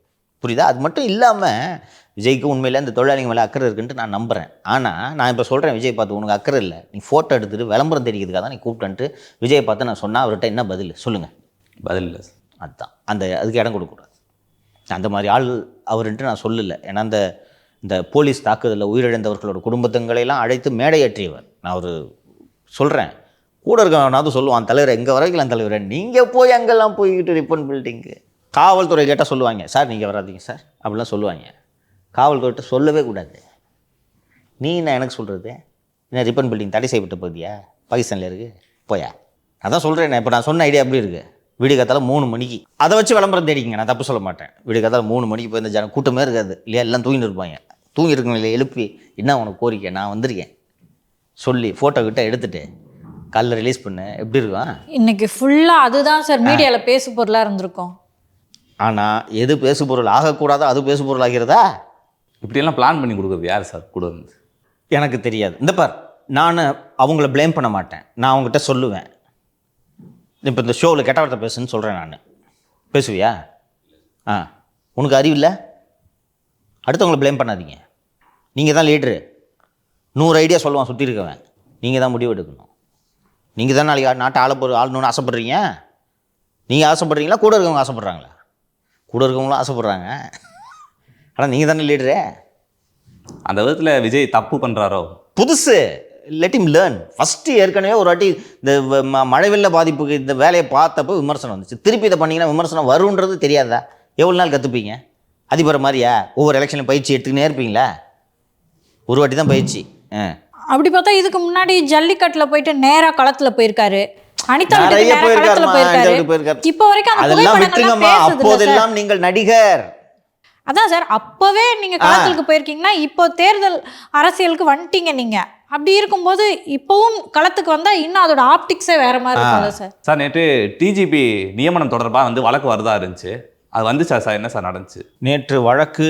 புரியுதா? அது மட்டும் இல்லாமல் விஜய்க்கு உண்மையில் இந்த தொழிலாளிங்க மேலே அக்கறை இருக்குன்ட்டு நான் நம்புகிறேன். ஆனால் நான் இப்போ சொல்கிறேன், விஜய் பார்த்து உனக்கு அக்கறை இல்லை, நீ ஃபோட்டோ எடுத்துகிட்டு விளம்பரம் தெரிவிக்கிறதுக்காக தான் நீ கூப்பிட்டன்ட்டு விஜயை பார்த்து நான் சொன்னால் அவர்கிட்ட என்ன பதில் சொல்லுங்கள்? பதில் இல்லை சார். அதுதான் அதுக்கு இடம் கொடுக்கக்கூடாது. அந்த மாதிரி ஆள் அவருன்ட்டு நான் சொல்லலை. ஏன்னா இந்த போலீஸ் தாக்குதலில் உயிரிழந்தவர்களோட குடும்பத்தங்களையெல்லாம் அழைத்து மேடையேற்றியவர். நான் ஒரு சொல்கிறேன், கூட இருக்கவனாவது சொல்லுவான், தலைவர் எங்கே வரைக்கலாம் தலைவர், நீங்கள் போய் அங்கெல்லாம் போய்கிட்டு ரிப்பன் பில்டிங்கு. காவல்துறை கேட்டால் சொல்லுவாங்க, சார் நீங்கள் வராதிங்க சார் அப்படிலாம் சொல்லுவாங்க. காவல்துறைகிட்ட சொல்லவே கூடாது. நீ என்ன எனக்கு சொல்கிறது? என்ன ரிப்பன் பில்டிங் தடை செய்யப்பட்ட பகுதியா பாகிஸ்தானில் இருக்குது, போயா? அதான் சொல்கிறேன். இப்போ நான் சொன்ன ஐடியா எப்படி இருக்குது? விடிய காத்தால 3 மணிக்கு அதை வச்சு விளம்பரம் தேடிங்க. நான் தப்பு சொல்ல மாட்டேன். விடிய காத்தால 3 மணிக்கு போய் இந்த ஜனம் கூட்டமே இருக்காது இல்லையா, எல்லாம் தூங்கிட்டு இருப்பாங்க. தூங்கி இருக்கவங்கள எழுப்பி என்ன உனக்கு கோரிக்கை, நான் வந்திருக்கேன் சொல்லி ஃபோட்டோ கிட்ட எடுத்துகிட்டு காலைல ரிலீஸ் பண்ண எப்படி இருக்கும்? இன்னைக்கு ஃபுல்லாக அதுதான் சார் மீடியாவில் பேசு பொருளாக இருந்திருக்கும். ஆனால் எது பேசு பொருள் ஆகக்கூடாதோ அது பேசு பொருள் ஆகிறதா? இப்படியெல்லாம் பிளான் பண்ணி கொடுக்குறது யார் சார் கூட இருந்து? எனக்கு தெரியாது. இந்த பார், நான் அவங்கள ப்ளேம் பண்ண மாட்டேன். நான் அவங்ககிட்ட சொல்லுவேன், இப்போ இந்த ஷோவில் கெட்ட வார்த்தை பேசுன்னு சொல்கிறேன் நான், பேசுவியா? உனக்கு அறிவில்லை? அடுத்தவங்களை ப்ளேம் பண்ணாதீங்க. நீங்கள் தான் லீட்ரு. 100 ஐடியா சொல்லுவான் சுற்றி இருக்கவன். நீங்கள் தான் முடிவு எடுக்கணும். நீங்கள் தான் நாளைக்கு நாட்டை ஆளணும்னு ஆசைப்பட்றீங்க. நீங்கள் ஆசைப்பட்றீங்களா, கூட இருக்கவங்க ஆசைப்பட்றாங்களா? கூட இருக்கவங்களும் ஆசைப்பட்றாங்க. ஆனால் நீங்கள் தானே லீடரு. அந்த விதத்தில் விஜய் தப்பு பண்ணுறாரோ? புதுசு, லெட் இம் லேர்ன். ஃபஸ்ட்டு ஏற்கனவே ஒரு வாட்டி இந்த மழை வெள்ள பாதிப்புக்கு இந்த வேலையை பார்த்தப்போ விமர்சனம் வந்துச்சு. திருப்பி இதை பண்ணிங்கன்னா விமர்சனம் வருன்றது தெரியாதா? எவ்வளோ நாள் கற்றுப்பீங்க? அதிபர் மாதிரியா ஒவ்வொரு எலெக்ஷனில் பயிற்சி எடுத்துக்கினே இருப்பீங்களா? ஒரு வாட்டி தான் பயிற்சி. அப்படி பார்த்தா இதுக்கு முன்னாடி ஜல்லிக்கட்டில் போயிட்டு நேராக களத்தில் போயிருக்காரு. அனிதா நிறைய களத்துல போயிருக்காரு. இப்போ வரைக்கும் அதெல்லாம் விட்டுருங்கம்மா. அப்போதெல்லாம் நீங்கள் நடிகர். அதான் சார், அப்பவே நீங்க களத்துக்கு போயிருக்கீங்கன்னா இப்போ தேர்தல் அரசியலுக்கு வந்துட்டீங்க நீங்க. அப்படி இருக்கும்போது இப்பவும் களத்துக்கு வந்தா இன்னும் அதோட ஆப்டிக்ஸே வேற மாதிரி இருக்கும்ல சார். சார் நேற்று டிஜிபி நியமனம் தொடர்பாக வந்து வழக்கு வருதா இருந்துச்சு, அது வந்துச்சா சார்? என்ன சார் நடந்துச்சு? நேற்று வழக்கு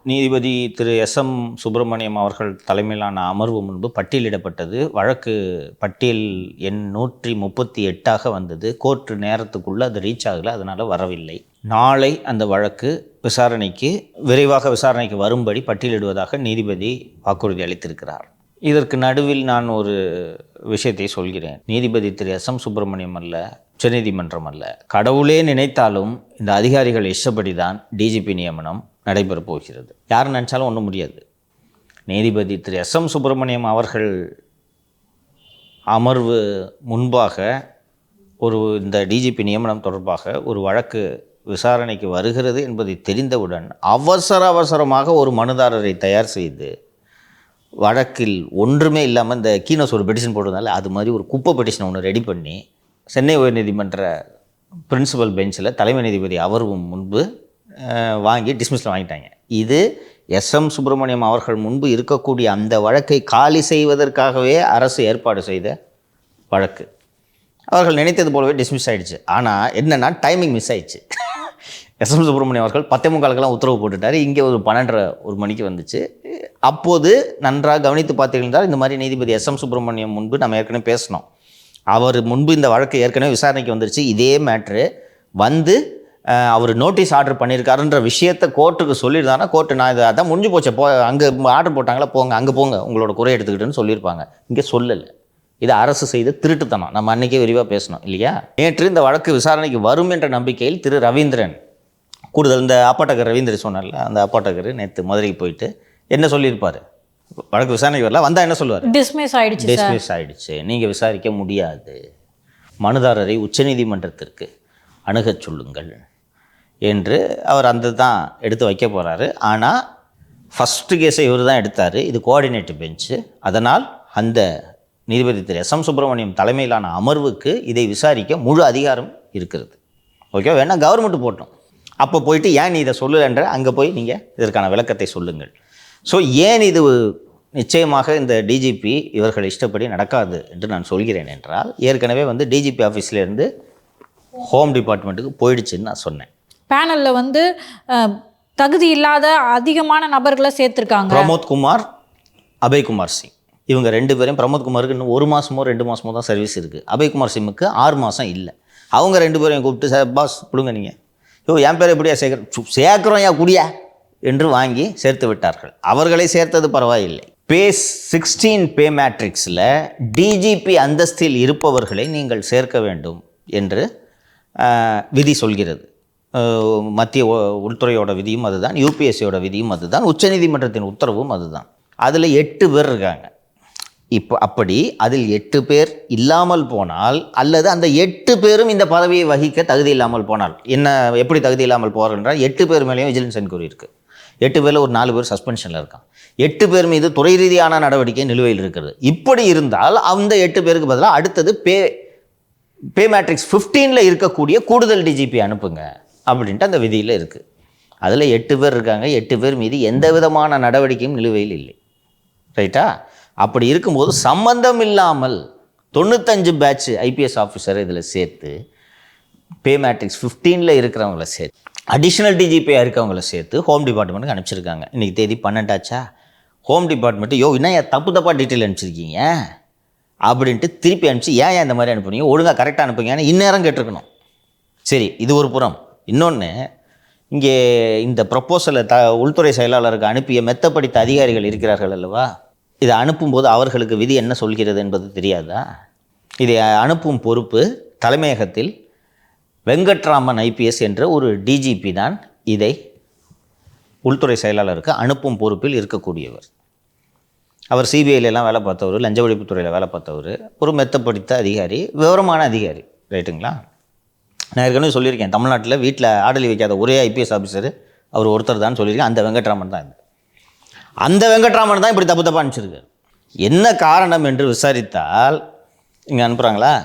நீதிபதி திரு SM சுப்பிரமணியம் அவர்கள் தலைமையிலான அமர்வு முன்பு பட்டியலிடப்பட்டது. வழக்கு பட்டியல் எண் 138 வந்தது. கோர்ட்டு நேரத்துக்குள்ளே அது ரீச் ஆகலை, அதனால் வரவில்லை. நாளை அந்த வழக்கு விரைவாக விசாரணைக்கு வரும்படி பட்டியலிடுவதாக நீதிபதி வாக்குறுதி அளித்திருக்கிறார். இதற்கு நடுவில் நான் ஒரு விஷயத்தை சொல்கிறேன். நீதிபதி திரு SM சுப்பிரமணியம் அல்ல, உச்சநீதிமன்றம் அல்ல, கடவுளே நினைத்தாலும் இந்த அதிகாரிகள் இஷ்டப்படி தான் டிஜிபி நியமனம் நடைபெறப் போகிறது. யார் நினச்சாலும் ஒன்றும் முடியாது. நீதிபதி திரு SM சுப்பிரமணியம் அவர்கள் அமர்வு முன்பாக இந்த டிஜிபி நியமனம் தொடர்பாக ஒரு வழக்கு விசாரணைக்கு வருகிறது என்பதை தெரிந்தவுடன் அவசரமாக ஒரு மனுதாரரை தயார் செய்து வழக்கில் ஒன்றுமே இல்லாமல் இந்த கீனோஸ் ஒரு பெட்டிஷன் போடுறதுனால அது மாதிரி ஒரு குப்பை பெட்டிஷன் ஒன்று ரெடி பண்ணி சென்னை உயர்நீதிமன்ற பிரின்சிபல் பெஞ்சில் தலைமை நீதிபதி அமர்வு முன்பு வாங்கி டிஸ்மிஸில் வாங்கிட்டாங்க. இது SM சுப்பிரமணியம் அவர்கள் முன்பு இருக்கக்கூடிய அந்த வழக்கை காலி செய்வதற்காகவே அரசு ஏற்பாடு செய்த வழக்கு. அவர்கள் நினைத்தது போலவே டிஸ்மிஸ் ஆகிடுச்சு. ஆனால் என்னென்னா டைமிங் மிஸ் ஆயிடுச்சு. SM சுப்பிரமணியம் அவர்கள் 10:45 உத்தரவு போட்டுட்டார். இங்கே ஒரு 12:30 மணிக்கு வந்துச்சு. அப்போது நன்றாக கவனித்து பார்த்தீங்கன்னா இந்த மாதிரி நீதிபதி SM சுப்பிரமணியம் முன்பு நம்ம ஏற்கனவே பேசினோம். அவர் முன்பு இந்த வழக்கு ஏற்கனவே விசாரணைக்கு வந்துருச்சு. இதே மேட்ரு வந்து அவர் நோட்டீஸ் ஆர்டர் பண்ணியிருக்காருன்ற விஷயத்தை கோர்ட்டுக்கு சொல்லியிருந்தாங்கன்னா கோர்ட்டு நான் இதை அதான் முடிஞ்சு போச்சு, அங்கே ஆர்டர் போட்டாங்களா, அங்கே போங்க உங்களோட குறை எடுத்துக்கிட்டுன்னு சொல்லியிருப்பாங்க. இங்கே சொல்லலை. இது அரசு செய்த திருட்டுத்தனம். நம்ம அன்றைக்கே விரிவாக பேசணும் இல்லையா? நேற்று இந்த வழக்கு விசாரணைக்கு வரும் என்ற நம்பிக்கையில் திரு ரவீந்திரன், கூடுதல் இந்த அப்பாட்டகர் ரவீந்திரன் சொன்னார்ல, அந்த அப்பாட்டகர் நேற்று மதுரைக்கு போயிட்டு என்ன சொல்லியிருப்பார்? வழக்கு விசாரணைக்கு வரல, வந்தால் என்ன சொல்லுவார்? டிஸ்மிஸ் ஆயிடுச்சு, நீங்கள் விசாரிக்க முடியாது, மனுதாரரை உச்சநீதிமன்றத்திற்கு அணுகச் சொல்லுங்கள் என்று அவர் தான் எடுத்து வைக்க போகிறாரு. ஆனால் ஃபஸ்ட்டு கேஸை இவர் தான் எடுத்தார். இது கோஆர்டினேட்டிவ் பெஞ்சு. அதனால் அந்த நீதிபதி திரு SM சுப்பிரமணியம் தலைமையிலான அமர்வுக்கு இதை விசாரிக்க முழு அதிகாரம் இருக்கிறது. ஓகே, வேணா கவர்மெண்ட்டு போட்டோம். அப்போ போயிட்டு ஏன் நீ இதை சொல்லலைன்ற அங்கே போய் நீங்கள் இதற்கான விளக்கத்தை சொல்லுங்கள். ஸோ ஏன் இது நிச்சயமாக இந்த டிஜிபி இவர்கள் இஷ்டப்படி நடக்காது என்று நான் சொல்கிறேன் என்றால், ஏற்கனவே டிஜிபி ஆஃபீஸ்லேருந்து ஹோம் டிபார்ட்மெண்ட்டுக்கு போயிடுச்சுன்னு நான் சொன்னேன். பேனலில் தகுதி இல்லாத அதிகமான நபர்களை சேர்த்துருக்காங்க. பிரமோத்குமார், அபய்குமார் சிங், இவங்க 2 பேரையும், பிரமோத்குமாருக்கு இன்னும் 1 மாதமோ 2 மாதமோ தான் சர்வீஸ் இருக்குது. அபய்குமார் சிங்குக்கு 6 மாதம் இல்லை. அவங்க 2 பேரையும் கூப்பிட்டு, சார் பாஸ் கொடுங்க நீங்கள், என் பேர் எப்படியா சேர்க்குறோம் யா குடியா என்று வாங்கி சேர்த்து விட்டார்கள். அவர்களை சேர்த்தது பரவாயில்லை. பேஸ் 16 பே மேட்ரிக்ஸில் டிஜிபி அந்தஸ்தில் இருப்பவர்களை நீங்கள் சேர்க்க வேண்டும் என்று விதி சொல்கிறது. மத்திய உள்துறையோட விதியும் அதுதான், UPSCயோட விதியும் அதுதான், உச்சநீதிமன்றத்தின் உத்தரவும் அதுதான். அதில் 8 பேர் இருக்காங்க. இப்போ அப்படி அதில் 8 பேர் இல்லாமல் போனால், அல்லது அந்த 8 பேரும் இந்த பதவியை வகிக்க தகுதி இல்லாமல் போனால், எப்படி தகுதி இல்லாமல் போகிறார்? 8 பேர் மேலேயும் விஜிலன்ஸ் என்கொயரி இருக்குது. 8 பேரில் ஒரு 4 பேர் சஸ்பென்ஷனில் இருக்கான். 8 பேர் மீது துறை ரீதியான நடவடிக்கை நிலுவையில் இருக்கிறது. இப்படி இருந்தால் அந்த 8 பேருக்கு பதிலாக அடுத்தது பே மேட்ரிக்ஸ் 15 இருக்கக்கூடிய கூடுதல் டிஜிபி அனுப்புங்க அப்படின்ட்டு அந்த விதியில் இருக்குது. அதில் 8 பேர் இருக்காங்க. 8 பேர் மீது எந்த விதமான நடவடிக்கையும் நிலுவையில் இல்லை. ரைட்டா? அப்படி இருக்கும்போது சம்பந்தம் இல்லாமல் 95 பேட்ச் IPS ஆஃபீஸரை இதில் சேர்த்து, பே மேட்ரிக்ஸ் 15 இருக்கிறவங்கள சேர்த்து, அடிஷ்னல் டிஜிபியாக இருக்கவங்கள சேர்த்து ஹோம் டிபார்ட்மெண்ட்டுக்கு அனுப்பிச்சிருக்காங்க. இன்றைக்கி தேதி 12 ஆச்சா? ஹோம் டிபார்ட்மெண்ட்டு என்ன தப்பாக டீட்டெயில் அனுப்பிச்சிருக்கீங்க அப்படின்ட்டு திருப்பி அனுப்பிச்சு, ஏன் இந்த மாதிரி அனுப்புனீங்க, ஒழுங்காக கரெக்டாக அனுப்புங்கன்னு இந்நேரம் கேட்டிருக்கணும். சரி, இது ஒரு புறம். இன்னொன்று, இங்கே இந்த ப்ரப்போசலை உள்துறை செயலாளருக்கு அனுப்பிய மெத்த படித்த அதிகாரிகள் இருக்கிறார்கள் அல்லவா, இதை அனுப்பும்போது அவர்களுக்கு விதி என்ன சொல்கிறது என்பது தெரியாதா? இதை அனுப்பும் பொறுப்பு தலைமையகத்தில் வெங்கட்ராமன் ஐபிஎஸ் என்ற ஒரு டிஜிபி தான் இதை உள்துறை செயலாளருக்கு அனுப்பும் பொறுப்பில் இருக்கக்கூடியவர். அவர் சிபிஐலாம் வேலை பார்த்தவர், லஞ்ச ஒழிப்புத்துறையில் வேலை பார்த்தவர், ஒரு மெத்த படித்த அதிகாரி, விவரமான அதிகாரி, ரைட்டுங்களா? நான் ஏற்கனவே சொல்லியிருக்கேன், தமிழ்நாட்டில் வீட்டில் ஆடலி வைக்காத ஒரே ஐபிஎஸ் ஆஃபீஸர் அவர் ஒருத்தர் தான் சொல்லியிருக்கேன். அந்த வெங்கட்ராமன் தான். அந்த வெங்கட்ராமன் தான் இப்படி தப்பு தப்பாக அனுப்பிச்சிருக்காரு. என்ன காரணம் என்று விசாரித்தால், இங்கே அனுப்புகிறாங்களா,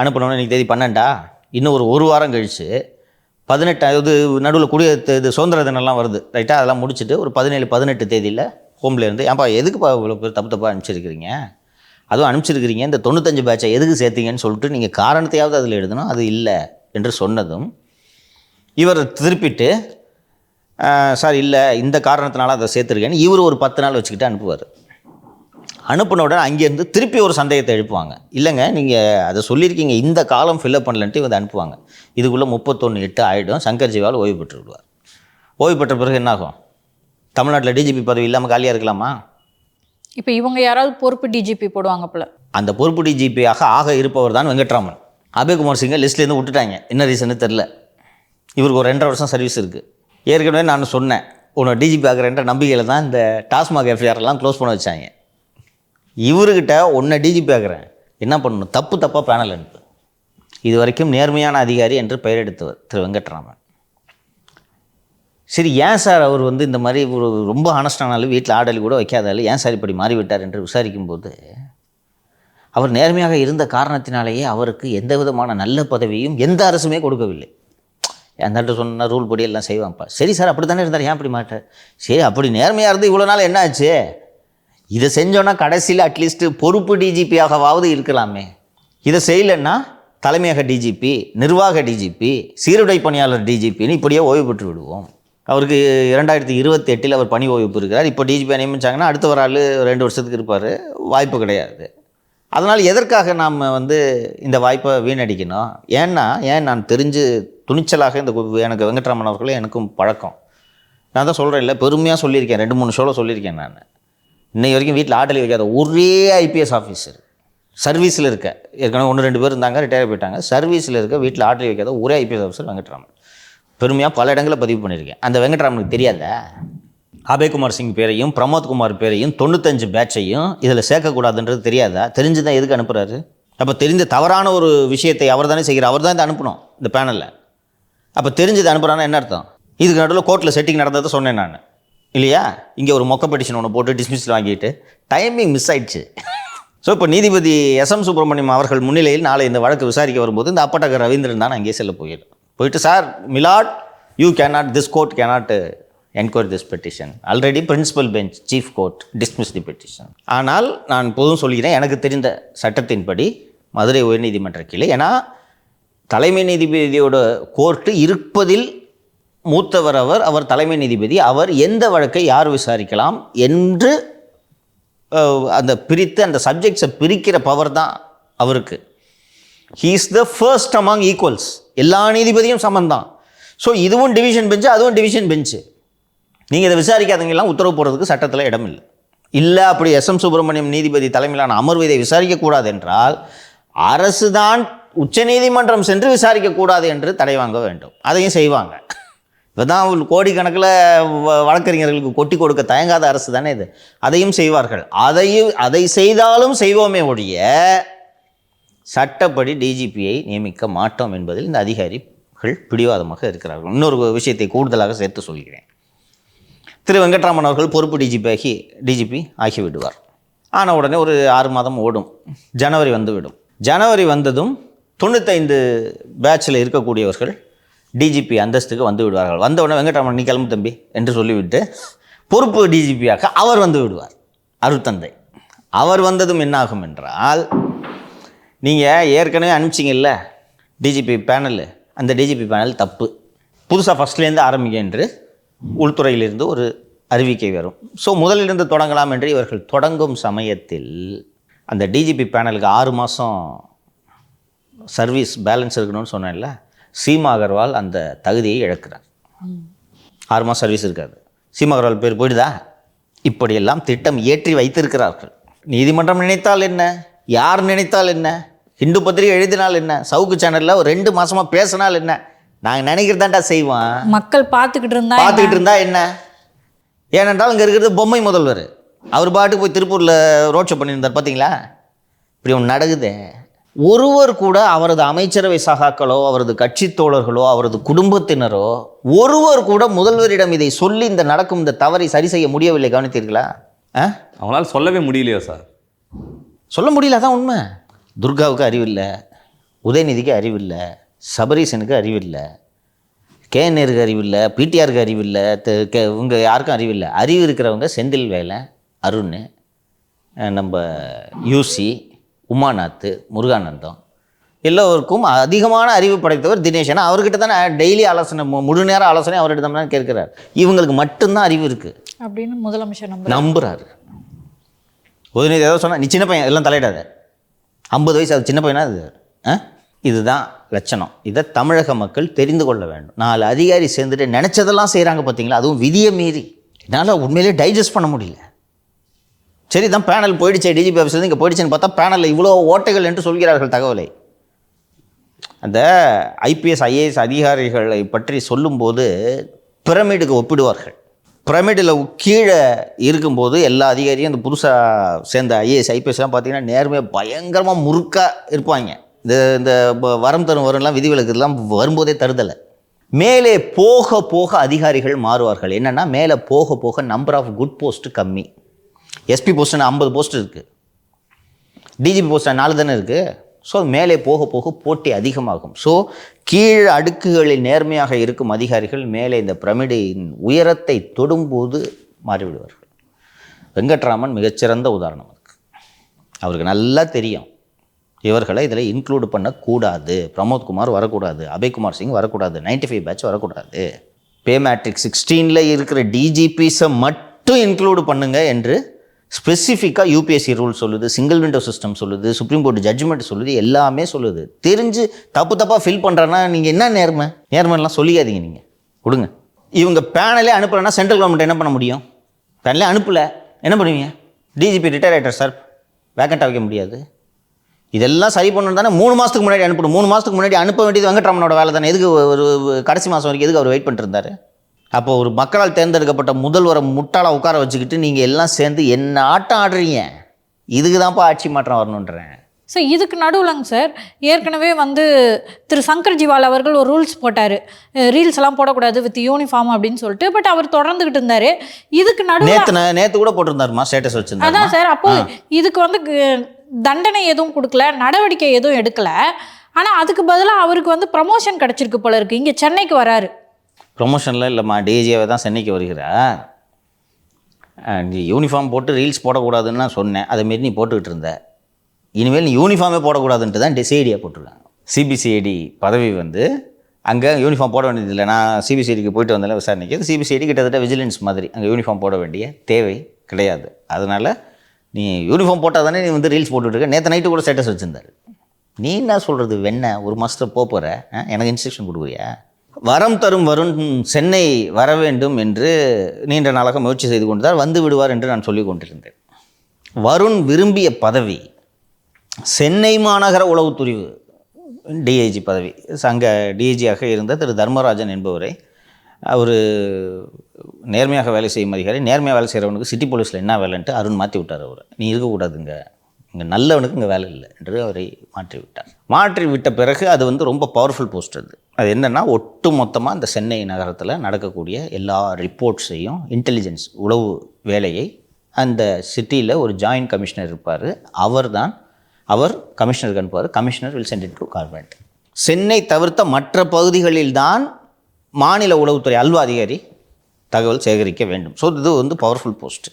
அனுப்பணும்னு இன்றைக்கி தேதி 12, இன்னும் ஒரு வாரம் கழித்து 18 நடுவில் இது சுதந்திர தினம்லாம் வருது, ரைட்டாக? அதெல்லாம் முடிச்சுட்டு ஒரு 17-18 தேதியில் ஹோம்லேருந்து, ஏன்ப்பா எதுக்குப்பா இவ்வளோ பேர் தப்பு தப்பாக அனுப்பிச்சிருக்கிறீங்க, அதுவும் அனுப்பிச்சிருக்கிறீங்க, இந்த 95 பேட்சை எதுக்கு சேர்த்தீங்கன்னு சொல்லிட்டு நீங்கள் காரணத்தையாவது அதில் எழுதணும். அது இல்லை என்று சொன்னதும் இவர் திருப்பிட்டு சார் இல்லை இந்த காரணத்தினால அதை சேர்த்துருக்கேன்னு இவர் ஒரு 10 நாள் வச்சுக்கிட்டு அனுப்புவார். அனுப்பின உடனே அங்கேருந்து திருப்பி ஒரு சந்தேகத்தை எழுப்புவாங்க. இல்லைங்க நீங்கள் அதை சொல்லியிருக்கீங்க, இந்த காலம் ஃபில்அப் பண்ணலன்ட்டு இவங்க அனுப்புவாங்க. இதுக்குள்ளே 31/8 ஆகிடும். சங்கர் ஜிவால் ஓய்வு பெற்று விடுவார். ஓய்வு பெற்ற பிறகு என்னாகும்? தமிழ்நாட்டில் டிஜிபி பதவி இல்லாமல் காலியாக இருக்கலாமா? இப்போ இவங்க யாராவது பொறுப்பு டிஜிபி போடுவாங்க போல. அந்த பொறுப்பு டிஜிபியாக இருப்பவர் தான் வெங்கட்ராமன். அபய்குமார் சிங்கை லிஸ்ட்லேருந்து விட்டுட்டாங்க. என்ன ரீசன்னு தெரில. இவருக்கு ஒரு 2.5 வருஷம் சர்வீஸ் இருக்குது. ஏற்கனவே நான் சொன்னேன், உன்னை டிஜிபி ஆகிறன்ற நம்பிக்கையில் தான் இந்த டாஸ்மாக் எஃப்ஐஆர்லாம் க்ளோஸ் பண்ண வச்சாங்க. இவர்கிட்ட உன்னை டிஜிபி ஆகிறேன், என்ன பண்ணணும், தப்பாக பேனல் அனுப்பு. இது வரைக்கும் நேர்மையான அதிகாரி என்று பெயர் எடுத்தவர் திரு வெங்கட்ராமன். சரி, ஏன் சார் அவர் இந்த மாதிரி ஒரு ரொம்ப ஆனஸ்டானாலும் வீட்டில் ஆடலி கூட வைக்காதாலும் ஏன் சார் இப்படி மாறிவிட்டார் என்று விசாரிக்கும்போது, அவர் நேர்மையாக இருந்த காரணத்தினாலேயே அவருக்கு எந்த விதமான நல்ல பதவியும் எந்த அரசுமே கொடுக்கவில்லை. அந்த சொன்ன ரூல் படி எல்லாம் செய்வான்ப்பா. சரி சார், அப்படி தானே இருந்தார், ஏன் அப்படி மாட்டார்? சரி, அப்படி நேர்மையாக இருந்து இவ்வளோ நாள் என்ன ஆச்சு? இதை செஞ்சோன்னா கடைசியில் அட்லீஸ்ட்டு பொறுப்பு டிஜிபியாகவாவது இருக்கலாமே. இதை செய்யலைன்னா தலைமையக டிஜிபி, நிர்வாக டிஜிபி, சீருடை பணியாளர் டிஜிபின்னு இப்படியே ஓய்வு பெற்று விடுவோம். அவருக்கு 2028 அவர் பணி ஓய்வு இருக்கிறார். இப்போ டிஜிபி நியமிச்சாங்கன்னா அடுத்த ஒரு ஆள் 2 வருஷத்துக்கு இருப்பார். வாய்ப்பு கிடையாது. அதனால் எதற்காக நாம் இந்த வாய்ப்பை வீணடிக்கணும்? ஏன் நான் தெரிஞ்சு துணிச்சலாக எனக்கு வெங்கட்ராமன் அவர்களே எனக்கும் பழக்கம். நான் தான் சொல்கிறேன், இல்லை பெருமையாக சொல்லியிருக்கேன், 2-3 ஷோவில் சொல்லியிருக்கேன். நான் இன்னைக்கு வரைக்கும் வீட்டில் ஆடலி வைக்காத ஒரே ஐபிஎஸ் ஆஃபீஸர், சர்வீஸில் இருக்க, ஏற்கனவே 1-2 பேர் இருந்தாங்க, ரிட்டையர் போயிட்டாங்க, சர்வீஸில் இருக்க, வீட்டில் ஆடலி வைக்காத ஒரே ஐபிஎஸ் ஆஃபீஸர் வெங்கட்ராமன். பெருமையாக பல இடங்களில் பதிவு பண்ணியிருக்கேன். அந்த வெங்கட்ராமனுக்கு தெரியாத அபய்குமார் சிங் பேரையும் பிரமோத்குமார் பேரையும் 95 பேட்சையும் இதில் சேர்க்கக்கூடாதுன்றது தெரியாதா? தெரிஞ்சு தான் எதுக்கு அனுப்புகிறாரு? அப்போ தெரிந்த தவறான ஒரு விஷயத்தை அவர் தானே செய்கிறார். அவர் தான் இதை அனுப்பணும் இந்த பேனலில். அப்போ தெரிஞ்சது அனுப்புகிறான்னா என்ன அர்த்தம்? இதுக்கு நடுவில் கோர்ட்டில் செட்டிங் நடந்ததை சொன்னேன் நான், இல்லையா? இங்கே ஒரு மொக்க பெட்டிஷன் ஒன்று போட்டு டிஸ்மிஸில் வாங்கிட்டு டைமிங் மிஸ் ஆயிடுச்சு. ஸோ இப்போ நீதிபதி எஸ்எம் சுப்பிரமணியம் அவர்கள் முன்னிலையில் நாளை இந்த வழக்கு விசாரிக்க வரும்போது இந்த அப்பட்டக ரவீந்திரன் தான் அங்கே செல்ல போயிட்டு sir, milord, you cannot, this court cannot enquiry this petition. Already principal bench chief court dismiss the petition. ஆனால் நான் பொதுவும் சொல்கிறேன், எனக்கு தெரிந்த சட்டத்தின்படி மதுரை உயர்நீதிமன்ற கீழே, ஏன்னா தலைமை நீதிபதியோட கோர்ட்டு இருப்பதில் மூத்தவர் அவர் தலைமை நீதிபதி. அவர் எந்த வழக்கை யார் விசாரிக்கலாம் என்று அந்த பிரித்து அந்த சப்ஜெக்ட்ஸை பிரிக்கிற பவர் தான் அவருக்கு. He is the first among equals. எல்லா நீதிபதியும் சமந்தான். ஸோ இதுவும் டிவிஷன் பெஞ்சு, அதுவும் டிவிஷன் பெஞ்சு. நீங்கள் இதை விசாரிக்காதவங்கெல்லாம் உத்தரவு போடுறதுக்கு சட்டத்தில் இடம் இல்லை. அப்படி எஸ்எம் சுப்பிரமணியம் நீதிபதி தலைமையிலான அமர்வு இதை விசாரிக்கக்கூடாது என்றால் அரசு தான் உச்சநீதிமன்றம் சென்று விசாரிக்கக்கூடாது என்று தடை வாங்க வேண்டும். அதையும் செய்வாங்க. இப்போ தான் கோடிக்கணக்கில் வழக்கறிஞர்களுக்கு கொட்டி கொடுக்க தயங்காத அரசு தானே இது. அதையும் செய்வார்கள். அதை செய்தாலும் செய்வோமே ஒழிய சட்டப்படி டிஜிபியை நியமிக்க மாட்டோம் என்பதில் இந்த அதிகாரிகள் பிடிவாதமாக இருக்கிறார்கள். இன்னொரு விஷயத்தை கூடுதலாக சேர்த்து சொல்கிறேன். திரு வெங்கட்ராமன் அவர்கள் பொறுப்பு டிஜிபி ஆகிவிடுவார். ஆன உடனே ஒரு 6 மாதம் ஓடும். ஜனவரி வந்துவிடும். ஜனவரி வந்ததும் 95 பேட்சில் இருக்கக்கூடியவர்கள் டிஜிபி அந்தஸ்துக்கு வந்து விடுவார்கள். வந்த உடனே வெங்கட்ராமன் நீ கிளம்பு தம்பி என்று சொல்லிவிட்டு பொறுப்பு டிஜிபியாக அவர் வந்து விடுவார். அருட்தந்தை அவர் வந்ததும் என்னாகும் என்றால், நீங்கள் ஏற்கனவே அனுப்பிச்சிங்கல்ல டிஜிபி பேனல், அந்த டிஜிபி பேனல் தப்பு, புதுசாக ஃபஸ்ட்லேருந்து ஆரம்பிங்க என்று உள்துறையிலிருந்து ஒரு அறிவிக்கை வரும். ஸோ முதலிலிருந்து தொடங்கலாம் என்று இவர்கள் தொடங்கும் சமயத்தில் அந்த டிஜிபி பேனலுக்கு 6 மாதம் சர்வீஸ் பேலன்ஸ் இருக்கணும்னு சொன்னேன்ல, சீமா அகர்வால் அந்த தகுதியை இழக்கிறார். 6 மாதம் சர்வீஸ் இருக்காது. சீமா அகர்வால் பேர் போயிடுதா? இப்படியெல்லாம் திட்டம் ஏற்றி வைத்திருக்கிறார்கள். நீதிமன்றம் நினைத்தால் என்ன, யார் நினைத்தால் என்ன, ஹிந்து பத்திரிகை எழுதினால் என்ன, சவுக்கு சேனலில் ஒரு 2 மாதமாக பேசினால் என்ன, நாங்கள் நினைக்கிறதாண்டா செய்வோம். மக்கள் பார்த்துக்கிட்டு இருந்தா என்ன? ஏனென்றால் இங்கே இருக்கிறது பொம்மை முதல்வர். அவர் பாட்டுக்கு போய் திருப்பூரில் ரோட் ஷோ பண்ணியிருந்தார் பார்த்தீங்களா? இப்படி ஒன்று நடக்குது. ஒருவர் கூட அவரது அமைச்சரவை சகாக்களோ அவரது கட்சி தோழர்களோ அவரது குடும்பத்தினரோ ஒருவர் கூட முதல்வரிடம் இதை சொல்லி இந்த நடக்கும் இந்த தவறை சரி செய்ய முடியவில்லை. கவனித்தீர்களா? அவங்களால சொல்லவே முடியலையோ சார்? சொல்ல முடியல, அதான் உண்மை. துர்காவுக்கு அறிவில்லை, உதயநிதிக்கு அறிவில்லை, சபரீசனுக்கு அறிவில்லை, கேஎன்ஆருக்கு அறிவில்லை, பிடிஆருக்கு அறிவில்லை, இவங்க யாருக்கும் அறிவில்லை. அறிவு இருக்கிறவங்க செந்தில் வேலை, அருண், நம்ம யூசி, உமாநாத், முருகானந்தம், எல்லோருக்கும் அதிகமான அறிவு படைத்தவர் தினேஷ். ஏன்னா அவர்கிட்ட தானே டெய்லி ஆலோசனை, முழு நேரம் ஆலோசனை அவர்கிட்ட தான் கேட்கிறார். இவங்களுக்கு மட்டும்தான் அறிவு இருக்குது அப்படின்னு முதலமைச்சர் நம்புறாரு. உதயநிதி ஏதோ சொன்னால், நீ சின்ன பையன் எல்லாம் தலையிடாத, 50 வயசு அது சின்ன பையனா இது? இதுதான் லட்சணம். இதை தமிழக மக்கள் தெரிந்து கொள்ள வேண்டும். 4 அதிகாரி சேர்ந்துட்டு நினச்சதெல்லாம் செய்கிறாங்க பார்த்தீங்களா, அதுவும் விதியை மீறி. என்னால் உண்மையிலே டைஜஸ்ட் பண்ண முடியல. சரி தான் பேனல் போயிடுச்சு, டிஜிபி ஆஃபீஸ்லேருந்து இங்கே போயிடுச்சுன்னு பார்த்தா பேனலில் இவ்வளோ ஓட்டைகள் என்று சொல்கிறார்கள் தகவலை. அந்த ஐபிஎஸ் ஐஏஎஸ் அதிகாரிகளை பற்றி சொல்லும்போது பிரமிடுக்கு ஒப்பிடுவார்கள். பிரமிடில் கீழே இருக்கும்போது எல்லா அதிகாரியும் இந்த புதுசாக சேர்ந்த ஐஏஎஸ் ஐபிஎஸ்லாம் பார்த்தீங்கன்னா நேர்மையாக பயங்கரமாக முறுக்காக இருப்பாங்க. இந்த வரம் தரும் வரும்லாம் விதிவிலக்குலாம் வரும்போதே தருதலை. மேலே போக போக அதிகாரிகள் மாறுவார்கள். என்னென்னா மேலே போக போக நம்பர் ஆஃப் குட் போஸ்ட்டு கம்மி. எஸ்பி போஸ்ட்டு 50 போஸ்ட் இருக்குது, டிஜிபி போஸ்ட்டு 4 தானே இருக்குது. ஸோ மேலே போக போக போட்டி அதிகமாகும். ஸோ கீழ் அடுக்குகளில் நேர்மையாக இருக்கும் அதிகாரிகள் மேலே இந்த பிரமிடின் உயரத்தை தொடும்போது மாறிவிடுவார்கள். வெங்கட்ராமன் மிகச்சிறந்த உதாரணம் அதுக்கு. அவருக்கு நல்லா தெரியும் இவர்களை இதில் இன்க்ளூட் பண்ணக்கூடாது. பிரமோத்குமார் வரக்கூடாது, அபய்குமார் சிங் வரக்கூடாது, 95 பேட்ச் வரக்கூடாது. பே மேட்ரிக்ஸ் 16 இருக்கிற டிஜிபிஸை மட்டும் இன்க்ளூடு பண்ணுங்க என்று ஸ்பெசிஃபிக்காக யூபிஎஸ்சி ரூல் சொல்லுது, சிங்கிள் விண்டோ சிஸ்டம் சொல்லுது, சுப்ரீம் கோர்ட் ஜட்ஜ்மெண்ட் சொல்லுது, எல்லாமே சொல்லுது. தெரிஞ்சு தப்பாக ஃபில் பண்ணுறேன்னா நீங்கள் என்ன நேர்மைலாம் சொல்லிக்காதீங்க. நீங்கள் கொடுங்க. இவங்க பேனலே அனுப்பலைன்னா சென்ட்ரல் கவர்மெண்ட் என்ன பண்ண முடியும்? பேனலே அனுப்பலை என்ன பண்ணுவீங்க? டிஜிபி ரிட்டையர் ஆகிட்டார் சார், வேக்கண்ட் வைக்க முடியாது. இதெல்லாம் சரி பண்ணணும் தானே 3 மாதத்துக்கு முன்னாடி அனுப்பணும். 3 மாதத்துக்கு முன்னாடி அனுப்ப வேண்டியது வெங்கட்ராமனோட வேலை தானே. எதுக்கு ஒரு கடைசி மாதம் வரைக்கும் எதுக்கு அவர் வெயிட் பண்ணிட்டு இருந்தார்? அப்போ ஒரு மக்களால் தேர்ந்தெடுக்கப்பட்ட முதல்வரை முட்டாளாக உட்கார வச்சுக்கிட்டு நீங்கள் எல்லாம் சேர்ந்து என்ன ஆட்டம் ஆடுறீங்க? இதுக்கு தான்ப்பா ஆட்சி மாற்றம் வரணுன்றேன். சார் இதுக்கு நடுவுலங்க சார் ஏற்கனவே திரு சங்கர் ஜிவால் அவர்கள் ஒரு ரூல்ஸ் போட்டார், ரீல்ஸ் எல்லாம் போடக்கூடாது வித் யூனிஃபார்ம் அப்படின்னு சொல்லிட்டு. பட் அவர் தொடர்ந்துகிட்டு இருந்தார். இதுக்கு நடுவில் நேற்று கூட போட்டிருந்தாருமா ஸ்டேட்டஸ் வச்சிருந்தாரு. அதான் சார், அப்போ இதுக்கு தண்டனை எதுவும் கொடுக்கல, நடவடிக்கை எதுவும் எடுக்கலை. ஆனால் அதுக்கு பதிலாக அவருக்கு ப்ரமோஷன் கிடச்சிருக்கு போல இருக்குது. இங்கே சென்னைக்கு வராரு. ப்ரொமோஷனில் இல்லைம்மா, டிஜியாவை தான் சென்னைக்கு வருகிறார். நீ யூனிஃபார்ம் போட்டு ரீல்ஸ் போடக்கூடாதுன்னு நான் சொன்னேன், அதேமாரி நீ போட்டுக்கிட்டு இருந்த. இனிமேல் நீ யூனிஃபார்மே போடக்கூடாதுன்ட்டு தான் சிஐடியாக போட்டிருக்காங்க. சிபிசிஐடி பதவி அங்கே யூனிஃபார்ம் போட வேண்டியதில்லை. நான் சிபிசிஐடிக்கு போயிட்டு வந்தாலும் விசாரணைக்கு, சிபிசிஐடி கிட்டத்தட்ட விஜிலன்ஸ் மாதிரி, அங்கே யூனிஃபார்ம் போட வேண்டிய தேவை கிடையாது. அதனால் நீ யூனிஃபார்ம் போட்டால் தானே நீ ரீல்ஸ் போட்டுட்ருக்க. நேற்று நைட்டு கூட ஸ்டேட்டஸ் வச்சுருந்தார். நீ என்ன சொல்கிறது? ஒரு மாதத்தில் போகிற எனக்கு இன்ஸ்ட்ரக்ஷன் கொடுக்குறியா? வரம் தரும் வருண் சென்னை வர வேண்டும் என்று நீண்ட நாளாக முயற்சி செய்து கொண்டுதான் வந்து விடுவார் என்று நான் சொல்லி கொண்டிருந்தேன். வருண் விரும்பிய பதவி சென்னை மாநகர உளவுத்துறை டிஐஜி பதவி. அங்கே டிஐஜியாக இருந்த திரு தர்மராஜன் என்பவரை, அவர் நேர்மையாக வேலை செய்யும் அதிகாரி, நேர்மையாக வேலை செய்கிறவனுக்கு சிட்டி போலீஸில் என்ன வேலைன்ட்டு அருண் மாற்றி விட்டார். அவர் நீ இருக்கக்கூடாதுங்க, இங்கே நல்லவனுக்கு இங்கே வேலை இல்லை என்று அவரை மாற்றி விட்டார். மாற்றி விட்ட பிறகு அது ரொம்ப பவர்ஃபுல் போஸ்ட். அது என்னென்னா ஒட்டு மொத்தமாக இந்த சென்னை நகரத்தில் நடக்கக்கூடிய எல்லா ரிப்போர்ட்ஸையும் இன்டெலிஜென்ஸ் உளவு வேலையை அந்த சிட்டியில் ஒரு ஜாயின்ட் கமிஷனர் இருப்பார். அவர் கமிஷனருக்கு அனுப்புவார். Commissioner will send it to corporate. Chennai தவிர்த்த மற்ற பகுதிகளில் தான் மாநில உளவுத்துறை அல்வா அதிகாரி தகவல் சேகரிக்க வேண்டும். ஸோ இது பவர்ஃபுல் போஸ்ட்.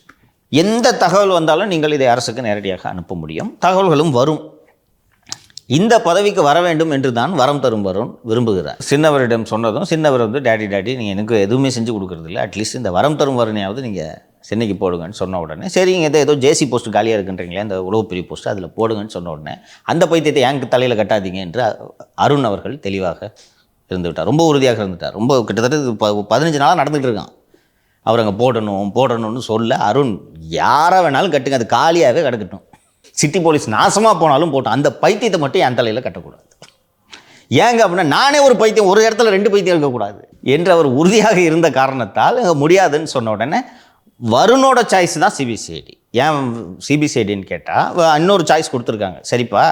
எந்த தகவல் வந்தாலும் நீங்கள் இதை அரசுக்கு நேரடியாக அனுப்ப முடியும். தகவல்களும் வரும். இந்த பதவிக்கு வர வேண்டும் என்று தான் வரம் தரும் வருண் விரும்புகிறார். சின்னவரிடம் சொன்னதும் சின்னவர் டேடி நீங்கள் எனக்கு எதுவுமே செஞ்சு கொடுக்குறதில்ல, அட்லீஸ்ட் இந்த வரம் தரும் வருணையாவது நீங்கள் சென்னைக்கு போடுங்கன்னு சொன்ன உடனே, சரி இங்கே ஏதோ ஜேசி போஸ்ட் காலியாக இருக்குன்றீங்களே, இந்த உளவு பிரிவு போஸ்ட்டு அதில் போடுங்கன்னு சொன்ன உடனே, அந்த பைத்தியத்தை எனக்கு தலையில் கட்டாதீங்க என்று அருண் அவர்கள் தெளிவாக இருந்து விட்டார். ரொம்ப உறுதியாக இருந்துட்டார். ரொம்ப கிட்டத்தட்ட 15 நாளாக நடந்துகிட்டு இருக்கான். அவர் அங்கே போடணும்னு சொல்ல, அருண் யாரை வேணாலும் கட்டுங்க, அது காலியாகவே கிடக்கட்டும், சிட்டி போலீஸ் நாசமாக போனாலும் போட்டோம், அந்த பைத்தியத்தை மட்டும் என் தலையில் கட்டக்கூடாது. ஏங்க அப்படின்னா நானே ஒரு பைத்தியம், ஒரு இடத்துல 2 பைத்தியம் இருக்கக்கூடாது என்று அவர் உறுதியாக இருந்த காரணத்தால் முடியாதுன்னு சொன்ன உடனே வருணோட சாய்ஸ் தான் சிபிசிஐடி. ஏன் சிபிசிஐடின்னு கேட்டால் இன்னொரு சாய்ஸ் கொடுத்துருக்காங்க. சரிப்பா,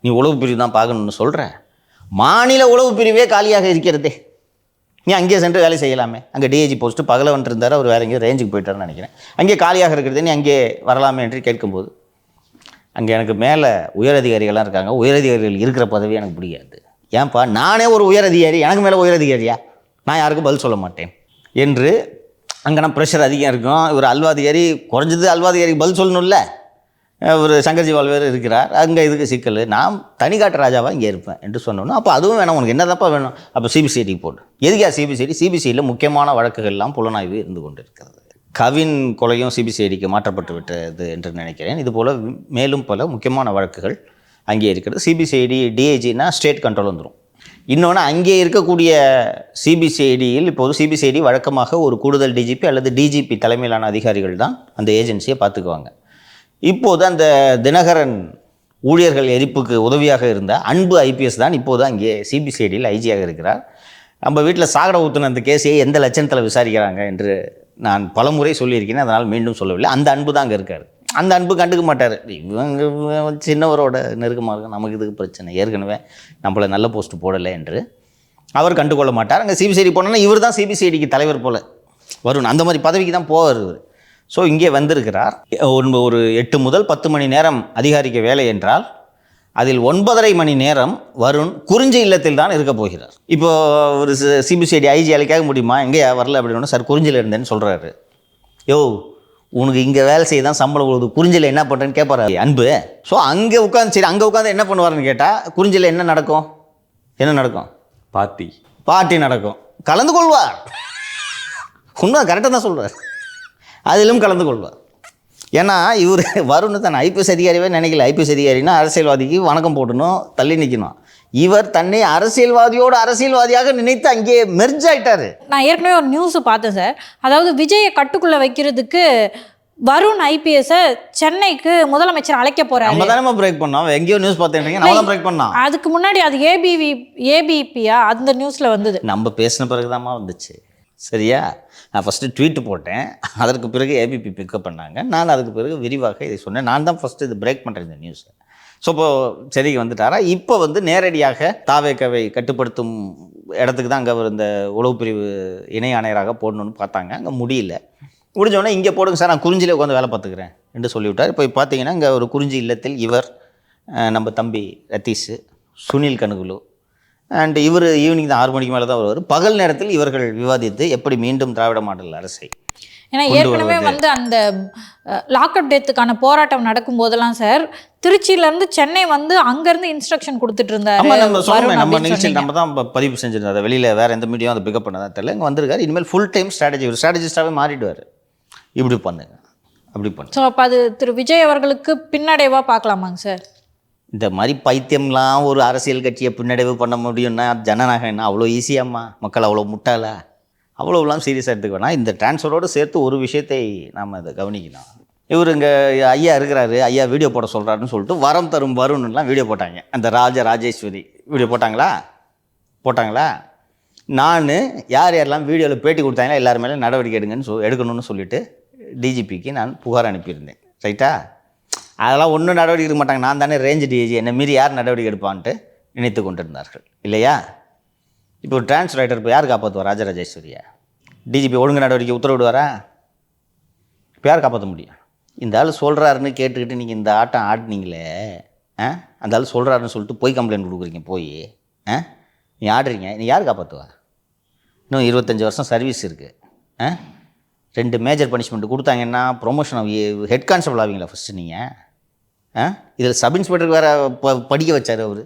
நீ உளவு பிரிவு தான் பார்க்கணுன்னு சொல்கிற, மாநில உளவு பிரிவே காலியாக இருக்கிறதே, நீ அங்கேயே சென்று வேலை செய்யலாமே. அங்கே டிஐஜி போஸ்ட்டு பகலவன் இருந்தார், அவர் வேறு எங்கேயோ ரேஞ்சுக்கு போயிட்டாருன்னு நினைக்கிறேன். அங்கே காலியாக இருக்கிறதே, நீ அங்கே வரலாமே என்று கேட்கும்போது, அங்கே எனக்கு மேலே உயரதிகாரிகள்லாம் இருக்காங்க, உயரதிகாரிகள் இருக்கிற பதவி எனக்கு பிடிக்காது. ஏன்பா, நானே ஒரு உயரதிகாரி, எனக்கு மேலே உயரதிகாரியா, நான் யாருக்கும் பதில் சொல்ல மாட்டேன் என்று அங்கே நான் ப்ரெஷர் அதிகம் இருக்கும். இவர் அல்வாதிகாரி, குறைஞ்சது அல்வாதிகாரிக்கு பதில் சொல்லணும்ல. ஒரு சங்கர்ஜிவால் வேறு இருக்கிறார், அங்கே இதுக்கு சிக்கல், நான் தனிக்காட்டு ராஜாவாக இங்கே இருப்பேன் என்று சொன்னோன்னா, அப்போ அதுவும் வேணாம், உனக்கு என்னதாப்பா வேணும், அப்போ சிபிசிஐடிக்கு போட்டு. எதுக்கா சிபிசிஐடியில் முக்கியமான வழக்குகள்லாம் புலனாய்வு இருந்து கொண்டு இருக்கிறது. கவின் கொலையும் சிபிசிஐடிக்கு மாற்றப்பட்டு விட்டது என்று நினைக்கிறேன். இதுபோல் மேலும் பல முக்கியமான வழக்குகள் அங்கே இருக்கிறது. சிபிசிஐடி டிஐஜினா ஸ்டேட் கண்ட்ரோல் வந்துடும். இன்னொன்று, அங்கே இருக்கக்கூடிய சிபிசிஐடியில் இப்போது சிபிசிஐடி வழக்கமாக ஒரு கூடுதல் டிஜிபி அல்லது டிஜிபி தலைமையிலான அதிகாரிகள் தான் அந்த ஏஜென்சியை பார்த்துக்குவாங்க. இப்போது அந்த தினகரன் ஊழியர்கள் எரிப்புக்கு உதவியாக இருந்த அன்பு ஐபிஎஸ் தான் இப்போது அங்கே சிபிசிஐடியில் ஐஜியாக இருக்கிறார். நம்ம வீட்டில் சாகட ஊற்றுன அந்த கேஸையை எந்த லட்சணத்தில் விசாரிக்கிறாங்க என்று நான் பலமுறை சொல்லியிருக்கேன், அதனால் மீண்டும் சொல்லவில்லை. அந்த அன்பு தான் அங்கே இருக்கார். அந்த அன்பு கண்டுக்க மாட்டார். இவங்க சின்னவரோட நெருக்கமாக இருக்கும், நமக்கு இதுக்கு பிரச்சனை, ஏற்கனவே நம்மளை நல்ல போஸ்ட்டு போடலை என்று அவர் கண்டுகொள்ள மாட்டார். அங்கே சிபிசிஐடி போனோன்னா இவர் தான் சிபிசிஐடிக்கு தலைவர் போல் வரும், அந்த மாதிரி பதவிக்கு தான் போவார் இவர். ஸோ இங்கே வந்திருக்கிறார். ஒரு 8 முதல் 10 மணி நேரம் அதிகாரிக்க வேலை என்றால் அதில் 9.5 மணி நேரம் வருண் குறிஞ்சி இல்லத்தில் தான் இருக்க போகிறார். இப்போ ஒரு சிபிசிஐடி ஐஜியால் கேட்க முடியுமா, எங்கேயா வரல அப்படின்னு, சார் குறிஞ்சியில் இருந்தேன்னு சொல்கிறாரு. யோ, உனக்கு இங்கே வேலை செய்ய தான் சம்பளம் கொடுக்குது, குறிஞ்சியில் என்ன பண்ணுறேன்னு கேட்பாரு அன்பு. ஸோ அங்கே உட்காந்து, சரி அங்கே உட்காந்து என்ன பண்ணுவார்னு கேட்டால், குறிஞ்சியில் என்ன நடக்கும், பார்ட்டி நடக்கும், கலந்து கொள்வார். உண்மை, கரெக்டாக தான் சொல்கிறார், அதிலும் கலந்து கொள்வார். ஏன்னா இவர் வருண் தான் ஐபிஎஸ் அதிகாரியே நினைக்கல. ஐபிஎஸ் அதிகாரினா அரசியல்வாதிக்கு வணக்கம் போட்டணும், தள்ளி நிற்கணும். இவர் தன்னை அரசியல்வாதியாக நினைத்து அங்கே மெர்ஜ் ஆயிட்டாரு. நான் ஏற்கனவே ஒரு நியூஸ் பார்த்தேன் சார். அதாவது விஜயை கட்டுக்குள்ளே வைக்கிறதுக்கு வருண் ஐபிஎஸ் சென்னைக்கு முதலமைச்சர் அழைக்க போறாரு. நம்ம தானே பிரேக் பண்ணோம், எங்கேயோ நியூஸ் பார்த்தேன், நம்ம தான் பிரேக் பண்ணோம். அதுக்கு முன்னாடி அது ஏபிபியா அந்த நியூஸ்ல வந்தது. நம்ம பேசின பிறகுதாம்மா வந்துச்சு. சரியா, நான் ஃபஸ்ட்டு ட்வீட்டு போட்டேன், அதற்கு பிறகு ஏபிபி பிக்கப் பண்ணாங்க, நான் அதுக்கு பிறகு விரிவாக இதை சொன்னேன். நான் தான் ஃபஸ்ட்டு இது பிரேக் பண்ணுறேன் இந்த நியூஸை. ஸோ இப்போது சரிக்கு வந்துட்டாரா. இப்போ நேரடியாக தாவேக்காவை கட்டுப்படுத்தும் இடத்துக்கு தான் அங்கே அவர் இந்த உளவு பிரிவு இணை ஆணையராக போடணும்னு பார்த்தாங்க, அங்கே முடியல. முடிஞ்சோடனே இங்கே போடுங்க சார், நான் குறிஞ்சியில் உட்காந்து வேலை பார்த்துக்கிறேன் என்று சொல்லிவிட்டார். இப்போ பார்த்தீங்கன்னா இங்கே ஒரு குறிஞ்சி இல்லத்தில் இவர், நம்ம தம்பி ரத்தீஷ், சுனில் கனுகுலு அண்ட் இவர் ஈவினிங் தான் 6 மணிக்கு மேலே தான் வருவார். பகல் நேரத்தில் இவர்கள் விவாதித்து எப்படி மீண்டும் திராவிட மாடல் அரசை, ஏன்னா ஏற்கனவே அந்த லாக்அப் டெத்துக்கான போராட்டம் நடக்கும் போதெல்லாம் சார், திருச்சியிலேருந்து சென்னை அங்கேருந்து இன்ஸ்ட்ரக்ஷன் கொடுத்துட்டு இருந்தாரு. நம்ம நிகழ்ச்சி நம்ம தான் பதிவு செஞ்சிருந்தோம், அதை வெளியில் வேறு எந்த மீடியாவும் அதை பிக்கப் பண்ணதான் தெரியல. இங்கே வந்திருக்காரு. இனிமேல் ஃபுல் டைம் ஒரு ஸ்ட்ராட்டஜிஸ்டாகவே மாறிடுவார். இப்படி பண்ணுங்க, அப்படி பண்ணு. ஸோ அப்போ அது திரு விஜய் அவர்களுக்கு பின்னடைவாக பார்க்கலாமாங்க சார்? இந்த மாதிரி பைத்தியம்லாம் ஒரு அரசியல் கட்சியை பின்னடைவு பண்ண முடியும்னா ஜனநாயகம் என்ன அவ்வளோ ஈஸியாம்மா? மக்கள் அவ்வளோ முட்டாளா? அவ்வளோலாம் சீரியஸாக எடுத்துக்க வேணாம். இந்த டிரான்ஸ்ஃபரோடு சேர்த்து ஒரு விஷயத்தை நாம் அதை கவனிக்கலாம். இவர் இங்கே ஐயா இருக்கிறாரு, ஐயா வீடியோ போட சொல்கிறாருன்னு சொல்லிட்டு வரம் தரும் வரும்னுலாம் வீடியோ போட்டாங்க. அந்த ராஜேஸ்வரி வீடியோ போட்டாங்களா? நான் யாரெல்லாம் வீடியோவில் பேட்டி கொடுத்தாங்களோ எல்லார் மேலே நடவடிக்கை எடுக்கணும்னு சொல்லிட்டு டிஜிபிக்கு நான் புகார் அனுப்பியிருந்தேன். ரைட்டா? அதெல்லாம் ஒன்றும் நடவடிக்கை எடுக்க மாட்டாங்க, நான் தானே ரேஞ்சு டிஐஜி, என்னை மீறி யார் நடவடிக்கை எடுப்பான்ட்டு நினைத்து கொண்டிருந்தார்கள் இல்லையா? இப்போ ஒரு டிரான்ஸ் ரைட்டர் இப்போ யார் காப்பாற்றுவார்? ராஜராஜேஸ்வரியா? டிஜிபி ஒழுங்கு நடவடிக்கை உத்தரவிடுவாரா? இப்போ யார் காப்பாற்ற முடியும்? இந்த ஆள் சொல்கிறாருன்னு கேட்டுக்கிட்டு நீங்கள் இந்த ஆட்டம் ஆடினீங்களே, அந்த ஆள் சொல்கிறாருன்னு சொல்லிட்டு போய் கம்ப்ளைண்ட் கொடுக்குறீங்க, போய் நீ ஆடுறீங்க, நீ யார் காப்பாற்றுவா? இன்னும் 25 வருஷம் சர்வீஸ் இருக்குது. 2 மேஜர் பனிஷ்மெண்ட் கொடுத்தாங்கன்னா ப்ரொமோஷன் ஹெட் கான்ஸ்டபிள் ஆவீங்களா ஃபஸ்ட்டு நீங்கள்? இதில் சப் இன்ஸ்பெக்டருக்கு வேறு படிக்க வச்சார், அவர்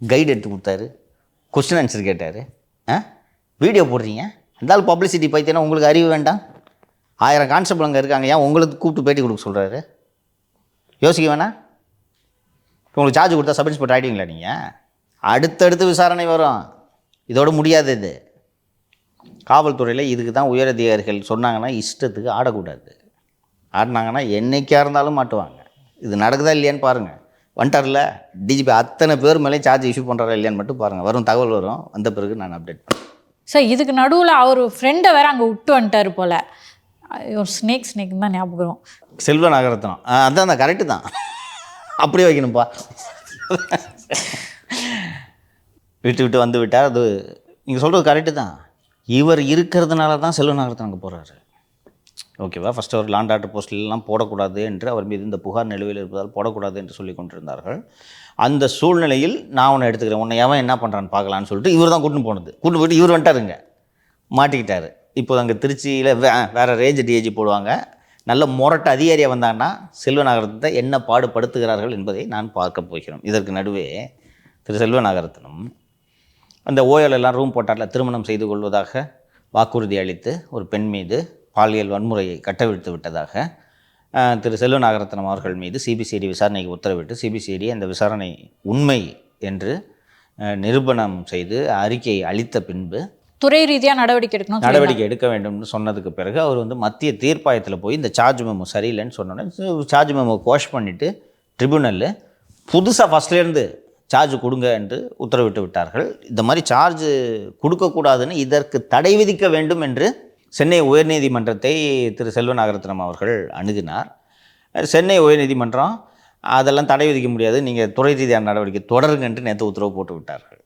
கைடு எடுத்து கொடுத்தாரு, கொஸ்டின் ஆன்சர் கேட்டார். வீடியோ போடுறீங்க, இருந்தாலும் பப்ளிசிட்டி பைத்தியனா உங்களுக்கு அறிவு வேண்டாம்? 1000 கான்ஸ்டபிள் அங்கே இருக்காங்க, ஏன் உங்களுக்கு கூப்பிட்டு பேட்டி கொடுக்க சொல்கிறாரு? யோசிக்க வேணாம்? இப்போ உங்களுக்கு சார்ஜ் கொடுத்தா சப் இன்ஸ்பெக்டர் ஆகிடுவீங்களா நீங்கள்? அடுத்தடுத்து விசாரணை வரும். இதோட முடியாது. இது காவல்துறையில் இதுக்கு தான் உயரதிகாரிகள் சொன்னாங்கன்னா இஷ்டத்துக்கு ஆடக்கூடாது. ஆடினாங்கன்னா என்னைக்காக இருந்தாலும் மாட்டுவாங்க. இது நடக்குதா இல்லையான்னு பாருங்கள். வந்துட்டார்ல டிஜிபி, அத்தனை பேர் மேலே சார்ஜ் இஷ்யூ பண்ணுறாரா இல்லையான்னு மட்டும் பாருங்கள். வரும் தகவல் வரும், வந்த பிறகு நான் அப்டேட் பண்ணுறேன். சார் இதுக்கு நடுவில் அவர் ஃப்ரெண்டை வேற அங்கே விட்டு வந்துட்டார் போல். ஒரு ஸ்னேக் தான் ஞாபகம் வரும். செல்வ நாகரத்னம். அதான் கரெக்டு தான். அப்படியே வைக்கணும்ப்பா. விட்டு விட்டு வந்து விட்டார். அது நீங்கள் சொல்கிறது கரெக்டு தான். இவர் இருக்கிறதுனால தான் செல்வ நாகரத்னம் அங்கே போகிறாரு. ஓகேவா? ஃபஸ்ட்டு அவர் லாண்ட் ஆர்டர் போஸ்ட்லாம் போடக்கூடாது என்று அவர் மீது இந்த புகார் நிலுவையில் இருப்பதால் போடக்கூடாது என்று சொல்லி கொண்டிருந்தார்கள். அந்த சூழ்நிலையில் நான் உன்னை எடுத்துக்கிறேன், உன்னை எவன் என்ன பண்ணுறான்னு பார்க்கலான்னு சொல்லிட்டு இவர் தான் கூட்டின்னு போனது. கூட்டின்னு போயிட்டு இவர் வந்துட்டாருங்க, மாட்டிக்கிட்டார். இப்போ அங்கே திருச்சியில் வேறு ரேஞ்ச் டிஏஜி போடுவாங்க. நல்ல முரட்டு அதிகாரியாக வந்தாங்கன்னா செல்வ நாகரத்னத்தை என்ன பாடுபடுத்துகிறார்கள் என்பதை நான் பார்க்க போகிறோம். இதற்கு நடுவே திரு செல்வ நாகரத்னம் அந்த ஓஎல் எல்லாம் ரூம் போட்டார்ல, திருமணம் செய்து கொள்வதாக வாக்குறுதி அளித்து ஒரு பெண் மீது பாலியல் வன்முறையை கட்டவிழ்த்து விட்டதாக திரு செல்வ நாகரத்னம் அவர்கள் மீது சிபிசிஐடி விசாரணைக்கு உத்தரவிட்டு சிபிசிஐடி அந்த விசாரணை உண்மை என்று நிரூபணம் செய்து அறிக்கை அளித்த பின்பு துறை ரீதியாக நடவடிக்கை எடுக்க வேண்டும்னு சொன்னதுக்கு பிறகு அவர் வந்து மத்திய தீர்ப்பாயத்தில் போய் இந்த சார்ஜ் மெமோ சரியில்லைன்னு சொன்னோன்னே சார்ஜ் மெமோ கோஷ் பண்ணிவிட்டு ட்ரிபுனலில் புதுசாக ஃபஸ்ட்லேருந்து சார்ஜ் கொடுங்க என்று உத்தரவிட்டு விட்டார்கள். இந்த மாதிரி சார்ஜ் கொடுக்கக்கூடாதுன்னு இதற்கு தடை விதிக்க வேண்டும் என்று சென்னை உயர்நீதிமன்றத்தை திரு செல்வ நாகரத்னம் அவர்கள் அணுகினார். சென்னை உயர்நீதிமன்றம் அதெல்லாம் தடை விதிக்க முடியாது, நீங்கள் துறை ரீதியான நடவடிக்கை தொடருங்க என்று நேற்று உத்தரவு போட்டு விட்டார்கள்.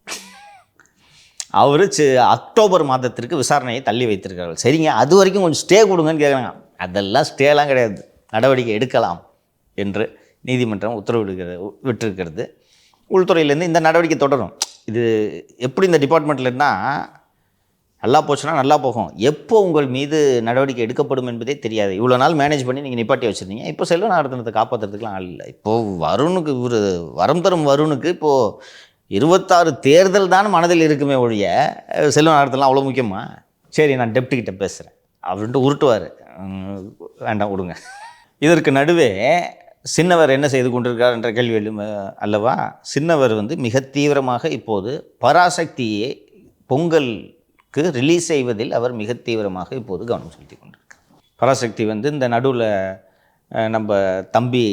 அவர் அக்டோபர் மாதத்திற்கு விசாரணையை தள்ளி வைத்திருக்கிறார்கள். சரிங்க, அது வரைக்கும் கொஞ்சம் ஸ்டே கொடுங்கன்னு கேட்குறாங்க. அதெல்லாம் ஸ்டேலாம் கிடையாது, நடவடிக்கை எடுக்கலாம் என்று நீதிமன்றம் விட்டிருக்கிறது. உள்துறையிலேருந்து இந்த நடவடிக்கை தொடரும். இது எப்படி இந்த டிபார்ட்மெண்ட்லன்னா நல்லா போச்சுன்னா நல்லா போகும், எப்போ உங்கள் மீது நடவடிக்கை எடுக்கப்படும் என்பதே தெரியாது. இவ்வளோ நாள் மேனேஜ் பண்ணி நீங்கள் நிப்பாட்டி வச்சுருந்தீங்க. இப்போ செல்வ நாகரத்னத்தை காப்பாற்றுறதுக்குலாம் ஆள் இல்லை. இப்போது வருணுக்கு இவர் வரம் தரும் வருணுக்கு இப்போது 26 தேர்தல் தான் மனதில் இருக்குமே ஒழிய செல்வ நாகரத்னம்லாம் அவ்வளோ முக்கியமா? சரி, நான் டெப்டிக்கிட்ட பேசுகிறேன் அப்படின்ட்டு உருட்டுவார். வேண்டாம் விடுங்க. இதற்கு நடுவே சின்னவர் என்ன செய்து கொண்டிருக்கார் என்ற கேள்வி அல்லவா? சின்னவர் வந்து மிக தீவிரமாக இப்போது பராசக்தியை பொங்கலுக்கு ரிலீஸ் செய்வதில் அவர் மிக தீவிரமாக இப்போது கவனம் செலுத்தி கொண்டிருக்கார். பராசக்தி வந்து இந்த நடுவில் நம்ம தம்பி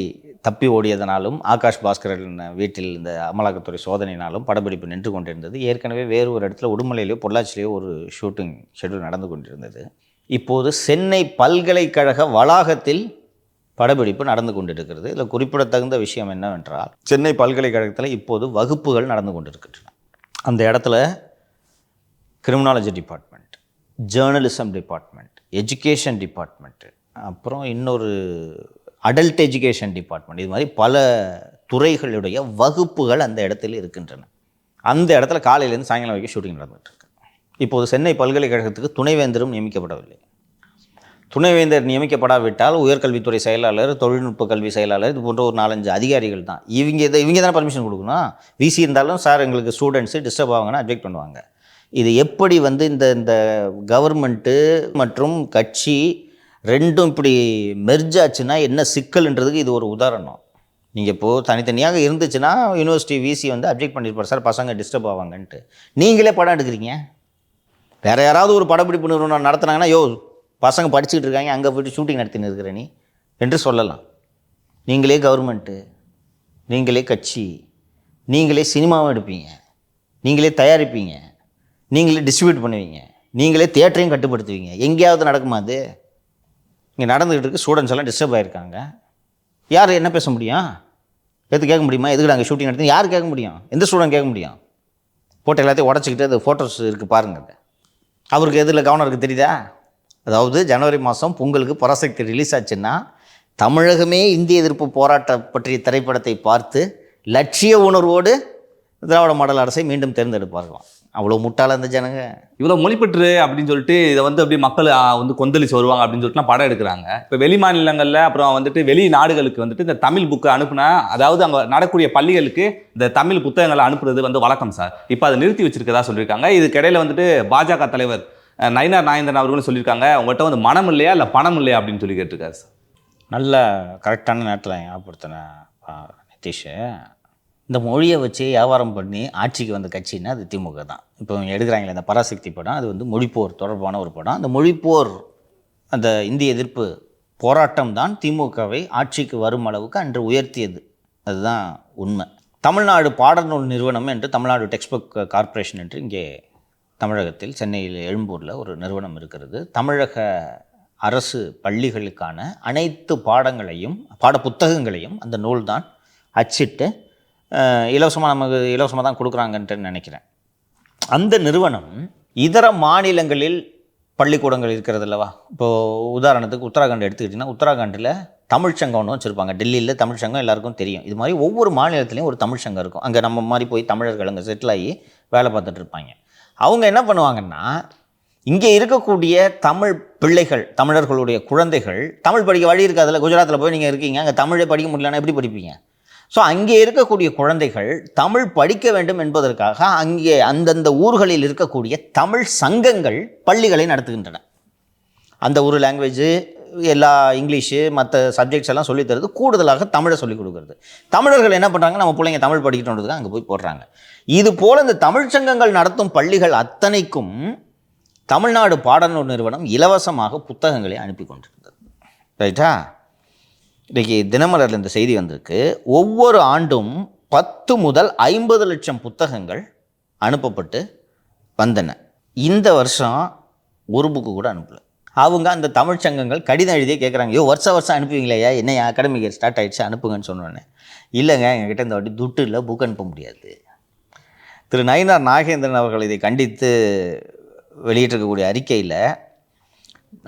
தப்பி ஓடியதனாலும் ஆகாஷ் பாஸ்கரன் வீட்டில் இந்த அமலாக்கத்துறை சோதனையினாலும் படப்பிடிப்பு நின்று கொண்டிருந்தது. ஏற்கனவே வேறு ஒரு இடத்துல உடுமலையிலையோ பொள்ளாச்சிலேயோ ஒரு ஷூட்டிங் ஷெட்யூல் நடந்து கொண்டிருந்தது. இப்போது சென்னை பல்கலைக்கழக வளாகத்தில் படப்பிடிப்பு நடந்து கொண்டிருக்கிறது. இதில் குறிப்பிடத்தகுந்த விஷயம் என்னவென்றால், சென்னை பல்கலைக்கழகத்தில் இப்போது வகுப்புகள் நடந்து கொண்டிருக்கின்றன. அந்த இடத்துல criminology department, journalism department, education department, அப்புறம் இன்னொரு அடல்ட் எஜுகேஷன் டிபார்ட்மெண்ட், இது மாதிரி பல துறைகளுடைய வகுப்புகள் அந்த இடத்துல இருக்கின்றன. அந்த இடத்துல காலையிலேருந்து சாயங்காலம் வரைக்கும் ஷூட்டிங் நடந்துகிட்ருக்கு. இப்போது சென்னை பல்கலைக்கழகத்துக்கு துணைவேந்தரும் நியமிக்கப்படவில்லை. துணைவேந்தர் நியமிக்கப்படாவிட்டால் உயர்கல்வித்துறை செயலாளர், தொழில்நுட்ப கல்வி செயலாளர், இது போன்ற ஒரு 4-5 அதிகாரிகள் தான். இவங்க தானே பர்மிஷன் கொடுக்கணும். விசி இருந்தாலும் சார் எங்களுக்கு ஸ்டூடெண்ட்ஸு டிஸ்டர்ப் ஆவாங்கன்னா அப்ஜெக்ட் பண்ணுவாங்க. இது எப்படி வந்து இந்த கவர்மெண்ட்டு மற்றும் கட்சி ரெண்டும் இப்படி மெர்ஜ் ஆச்சுன்னா என்ன சிக்கல்ன்றதுக்கு இது ஒரு உதாரணம். நீங்கள் இப்போது தனித்தனியாக இருந்துச்சுன்னா யூனிவர்சிட்டி விசி வந்து அப்ஜெக்ட் பண்ணியிருப்பார், சார் பசங்க டிஸ்டர்ப் ஆவாங்கன்ட்டு. நீங்களே படம் எடுக்கிறீங்க. வேறு யாராவது ஒரு படப்பிடிப்பு நிறுவனம் நடத்துனாங்கன்னா, யோ பசங்க படிச்சுக்கிட்டு இருக்காங்க, அங்கே போய்ட்டு ஷூட்டிங் நடத்தின்னு இருக்கிற நீ என்று சொல்லலாம். நீங்களே கவர்மெண்ட்டு, நீங்களே கட்சி, நீங்களே சினிமாவும் எடுப்பீங்க, நீங்களே தயாரிப்பீங்க, நீங்களே டிஸ்ட்ரிபியூட் பண்ணுவீங்க, நீங்களே தியேட்டரையும் கட்டுப்படுத்துவீங்க. எங்கேயாவது நடக்குமா? அது இங்கே நடந்துக்கிட்டு இருக்கு. ஸ்டூடெண்ட்ஸ் எல்லாம் டிஸ்டர்ப் ஆகிருக்காங்க. யார் என்ன பேச முடியும்? எது கேட்க முடியுமா? எதுக்கு நாங்கள் ஷூட்டிங் நடத்தி யார் கேட்க முடியும்? எந்த ஸ்டூடெண்ட் கேட்க முடியும்? போட்டு எல்லாத்தையும் உடச்சிக்கிட்டு அது ஃபோட்டோஸ் இருக்குது பாருங்கள். அவருக்கு எதில் கவனம் இருக்குது தெரியுதா? அதாவது ஜனவரி மாதம் பொங்கலுக்கு பராசக்தி ரிலீஸ் ஆச்சுன்னா தமிழகமே இந்திய எதிர்ப்பு போராட்டம் பற்றிய திரைப்படத்தை பார்த்து லட்சிய உணர்வோடு திராவிட மாடல் அரசை மீண்டும் தேர்ந்தெடுப்பார்களாம். அவ்வளோ முட்டாள இந்த ஜனங்க. இவ்வளோ மொழிப்பற்று அப்படின்னு சொல்லிட்டு இதை வந்து அப்படியே மக்கள் வந்து கொந்தளிச்சு வருவாங்க அப்படின்னு சொல்லிட்டுலாம் படம் எடுக்கிறாங்க. இப்போ வெளி மாநிலங்களில் அப்புறம் வந்துட்டு வெளி நாடுகளுக்கு வந்துட்டு இந்த தமிழ் புக்கு அனுப்புனா, அதாவது அங்கே நடக்கூடிய பள்ளிகளுக்கு இந்த தமிழ் புத்தகங்களை அனுப்புறது வந்து வழக்கம் சார். இப்போ அதை நிறுத்தி வச்சிருக்கதா சொல்லியிருக்காங்க. இதுக்கிடையில் வந்துட்டு பாஜக தலைவர் நயினார் நாகேந்திரன் அவர்களும் சொல்லியிருக்காங்க, உங்கள்கிட்ட வந்து மனம் இல்லையா இல்லை பணம் இல்லையா அப்படின்னு சொல்லி கேட்டிருக்காரு சார். நல்ல கரெக்டான நேரத்தில் ஞாபகப்படுத்தின நிதிஷ். இந்த மொழியை வச்சு வியாபாரம் பண்ணி ஆட்சிக்கு வந்த கட்சின்னா அது திமுக தான். இப்போ எடுக்கிறாங்களே இந்த பராசக்தி படம், அது வந்து மொழிப்போர் தொடர்பான ஒரு படம். அந்த மொழிப்போர், அந்த இந்திய எதிர்ப்பு போராட்டம் தான் திமுகவை ஆட்சிக்கு வரும் அளவுக்கு அன்று உயர்த்தியது. அதுதான் உண்மை. தமிழ்நாடு பாடநூல் நிறுவனம் என்று, தமிழ்நாடு டெக்ஸ்ட் புக் கார்ப்பரேஷன் என்று இங்கே தமிழகத்தில் சென்னையில் எழும்பூரில் ஒரு நிறுவனம் இருக்கிறது. தமிழக அரசு பள்ளிகளுக்கான அனைத்து பாடங்களையும் புத்தகங்களையும் அந்த நூல் தான் அச்சிட்டு இலவசமாக தான் கொடுக்குறாங்கன்ட்டு நினைக்கிறேன். அந்த நிறுவனம் இதர மாநிலங்களில் பள்ளிக்கூடங்கள் இருக்கிறது அல்லவா. இப்போது உதாரணத்துக்கு உத்தராகண்ட் எடுத்துக்கிட்டிங்கன்னா, உத்தராகண்டில் தமிழ்ச்சங்கம்னு வச்சுருப்பாங்க. டெல்லியில் தமிழ்ச்சங்கம் எல்லாருக்கும் தெரியும். இது மாதிரி ஒவ்வொரு மாநிலத்துலேயும் ஒரு தமிழ்ச்சங்கம் இருக்கும். அங்கே நம்ம மாதிரி போய் தமிழர்கள் அங்கே செட்டில் ஆகி வேலை பார்த்துட்டு இருப்பாங்க. அவங்க என்ன பண்ணுவாங்கன்னா, இங்கே இருக்கக்கூடிய தமிழ் பிள்ளைகள், தமிழர்களுடைய குழந்தைகள் தமிழ் படிக்க வழி இருக்காதுல்ல. குஜராத்தில் போய் நீங்கள் இருக்கீங்க, அங்கே தமிழே படிக்க முடியலன்னா எப்படி படிப்பீங்க? ஸோ அங்கே இருக்கக்கூடிய குழந்தைகள் தமிழ் படிக்க வேண்டும் என்பதற்காக அங்கே அந்தந்த ஊர்களில் இருக்கக்கூடிய தமிழ் சங்கங்கள் பள்ளிகளை நடத்துகின்றன. அந்த ஒரு லாங்குவேஜு, எல்லா இங்கிலீஷு, மற்ற சப்ஜெக்ட்ஸ் எல்லாம் சொல்லித் தருது. கூடுதலாக தமிழை சொல்லிக் கொடுக்குறது. தமிழர்கள் என்ன பண்ணுறாங்க, நம்ம பிள்ளைங்க தமிழ் படிக்கணுன்றதுக்கு அங்கே போய் போடுறாங்க. இது போல் இந்த தமிழ் சங்கங்கள் நடத்தும் பள்ளிகள் அத்தனைக்கும் தமிழ்நாடு பாடநூல் நிறுவனம் இலவசமாக புத்தகங்களை அனுப்பி கொண்டிருந்தது. ரைட்டா? இன்றைக்கி தினமலரில் இந்த செய்தி வந்திருக்கு. ஒவ்வொரு ஆண்டும் 10 முதல் 50 லட்சம் புத்தகங்கள் அனுப்பப்பட்டு வந்தன. இந்த வருஷம் ஒரு புக்கு கூட அனுப்பலை. அவங்க அந்த தமிழ்ச்சங்கங்கள் கடிதம் எழுதியே கேட்குறாங்க, வருஷம் அனுப்புவீங்களேயா, என்ன அகாடமிக் இயர் ஸ்டார்ட் ஆகிடுச்சு, அனுப்புங்கன்னு சொன்னோன்னே. இல்லைங்க, எங்ககிட்ட இந்த வாட்டி துட்டு இல்லை, புக் அனுப்ப முடியாது. திரு நயினார் நாகேந்திரன் அவர்கள் இதை கண்டித்து வெளியிட்டிருக்கக்கூடிய அறிக்கையில்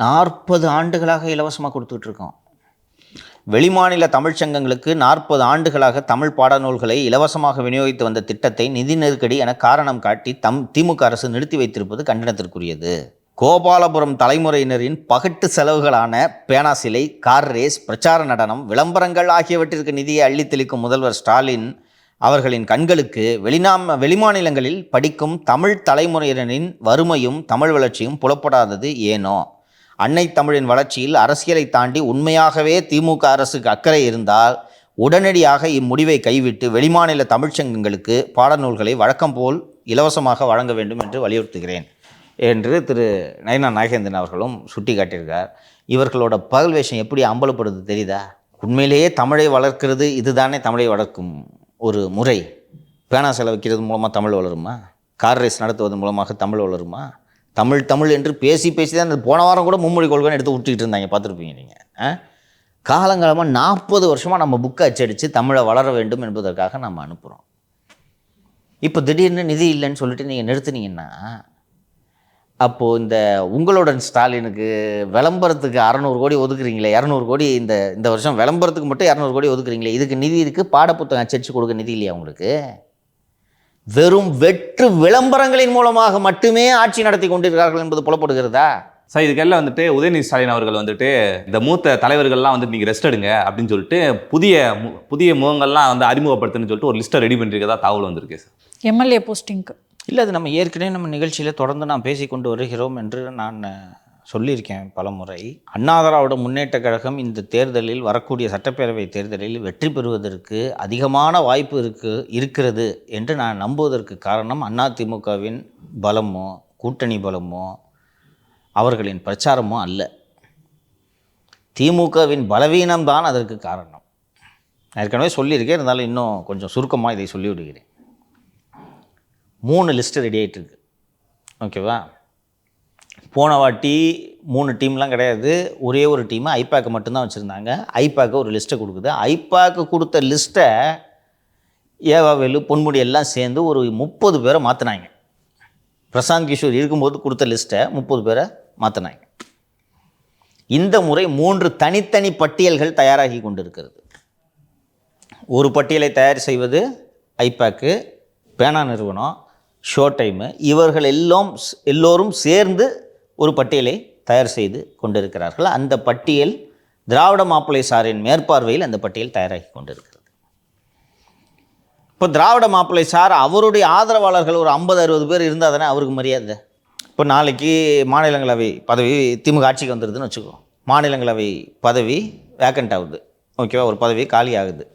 40 ஆண்டுகளாக இலவசமாக கொடுத்துட்ருக்கோம். வெளிமாநில தமிழ்ச்சங்கங்களுக்கு 40 ஆண்டுகளாக தமிழ் பாடநூல்களை இலவசமாக விநியோகித்து வந்த திட்டத்தை நிதி நெருக்கடி என காரணம் காட்டி திமுக அரசு நிறுத்தி வைத்திருப்பது கண்டனத்திற்குரியது. கோபாலபுரம் தலைமுறையினரின் பகட்டு செலவுகளான பேனா சிலை, கார் ரேஸ், பிரச்சார நடனம், விளம்பரங்கள் ஆகியவற்றிற்கு நிதியை அள்ளித்தெளிக்கும் முதல்வர் ஸ்டாலின் அவர்களின் கண்களுக்கு வெளிமாநிலங்களில் படிக்கும் தமிழ் தலைமுறையினரின் வறுமையும் தமிழ் வளர்ச்சியும் புலப்படாதது ஏனோ? அன்னை தமிழின் வளர்ச்சியில் அரசியலை தாண்டி உண்மையாகவே திமுக அரசுக்கு அக்கறை இருந்தால் உடனடியாக இம்முடிவை கைவிட்டு வெளிமாநில தமிழ்ச்சங்கங்களுக்கு பாடநூல்களை வழக்கம் போல் இலவசமாக வழங்க வேண்டும் என்று வலியுறுத்துகிறேன் என்று திரு நயினார் நாகேந்திரன் அவர்களும் சுட்டி காட்டியிருக்கார். இவர்களோட பகல் வேஷம் எப்படி அம்பலப்படுது தெரியுதா? உண்மையிலேயே தமிழை வளர்க்கிறது இதுதானே தமிழை வளர்க்கும் ஒரு முறை. பேனா செலவிக்கிறது மூலமாக தமிழ் வளருமா? கார் ரேஸ் நடத்துவதன் மூலமாக தமிழ் வளருமா? தமிழ் என்று பேசி தான் போன வாரம் கூட மும்மொழி கொள்கைன்னு எடுத்து விட்டுக்கிட்டு இருந்தாங்க, பார்த்துருப்பீங்க நீங்கள். காலங்காலமாக 40 வருஷமாக நம்ம புக்கை அச்சடித்து தமிழை வளர வேண்டும் என்பதற்காக நம்ம அனுப்புகிறோம். இப்போ திடீர்னு நிதி இல்லைன்னு சொல்லிட்டு நீங்கள் நிறுத்துனீங்கன்னா, அப்போது இந்த உங்களுடன் ஸ்டாலினுக்கு விளம்பரத்துக்கு 600 கோடி ஒதுக்குறீங்களே, 200 கோடி இந்த வருஷம் விளம்பரத்துக்கு மட்டும் 200 கோடி ஒதுக்குறீங்களே, இதுக்கு நிதி இருக்குது. பாடப்புத்தகம் அச்சடித்து கொடுக்க நிதி இல்லையா உங்களுக்கு? வெறும் வெற்று விளம்பரங்களின் மூலமாக மட்டுமே ஆட்சி நடத்தி கொண்டிருக்கிறார்கள் என்பது புலப்படுகிறதா? சார், இதுக்கெல்லாம் வந்துட்டு உதயநிதி ஸ்டாலின் அவர்கள் வந்துட்டு இந்த மூத்த தலைவர்கள்லாம் வந்துட்டு நீங்கள் ரெஸ்ட் எடுங்க அப்படின்னு சொல்லிட்டு புதிய முகங்கள்லாம் வந்து அறிமுகப்படுத்துன்னு சொல்லிட்டு ஒரு லிஸ்ட்டை ரெடி பண்ணிருக்கதா தகவல் வந்திருக்கு சார். எம்எல்ஏ போஸ்டிங்க்கு இல்லை, அது நம்ம ஏற்கனவே நம்ம நிகழ்ச்சியில் தொடர்ந்து நாம் பேசி கொண்டு வருகிறோம் என்று நான் சொல்லியிருக்கேன் பல முறை. அண்ணா திராவிட முன்னேற்ற கழகம் இந்த தேர்தலில், வரக்கூடிய சட்டப்பேரவை தேர்தலில் வெற்றி பெறுவதற்கு அதிகமான வாய்ப்பு இருக்கிறது என்று நான் நம்புவதற்கு காரணம் அதிமுகவின் பலமோ கூட்டணி பலமோ அவர்களின் பிரச்சாரமோ அல்ல. திமுகவின் பலவீனம்தான் அதற்கு காரணம். ஏற்கனவே சொல்லியிருக்கேன், இருந்தாலும் இன்னும் கொஞ்சம் சுருக்கமாக இதை சொல்லிவிடுகிறேன். 3 லிஸ்ட்டு ரெடி ஆகிட்டு இருக்கு. ஓகேவா? போன வாட்டி 3 டீம்லாம் கிடையாது, ஒரே ஒரு டீமு ஐபேக்கை மட்டும்தான் வச்சுருந்தாங்க. ஐபேக்கை ஒரு லிஸ்ட்டை கொடுக்குது. ஐபேக்கு கொடுத்த லிஸ்ட்டை ஏவாவேலு, பொன்முடி எல்லாம் சேர்ந்து ஒரு 30 பேரை மாற்றினாங்க. பிரசாந்த் கிஷோர் இருக்கும்போது கொடுத்த லிஸ்ட்டை 30 பேரை மாற்றினாங்க. இந்த முறை 3 தனித்தனி பட்டியல்கள் தயாராகி கொண்டிருக்கிறது. ஒரு பட்டியலை தயார் செய்வது ஐபேக்கு, பேனா நிறுவனம், ஷோ டைமு, இவர்கள் எல்லோரும் சேர்ந்து ஒரு பட்டியலை தயார் செய்து கொண்டிருக்கிறார்கள். அந்த பட்டியல் திராவிட மாப்பிள்ளை சாரின் மேற்பார்வையில் அந்த பட்டியல் தயாராகி கொண்டிருக்கிறது. இப்போ திராவிட மாப்பிள்ளை சார் அவருடைய ஆதரவாளர்கள் ஒரு 50-60 பேர் இருந்தால் தானே அவருக்கு மரியாதை. இப்போ நாளைக்கு மாநிலங்களவை பதவி திமுக ஆட்சிக்கு வந்துடுதுன்னு வச்சுக்கோ. மாநிலங்களவை பதவி வேக்கண்ட் ஆகுது. ஓகேவா? ஒரு பதவி காலி ஆகுது.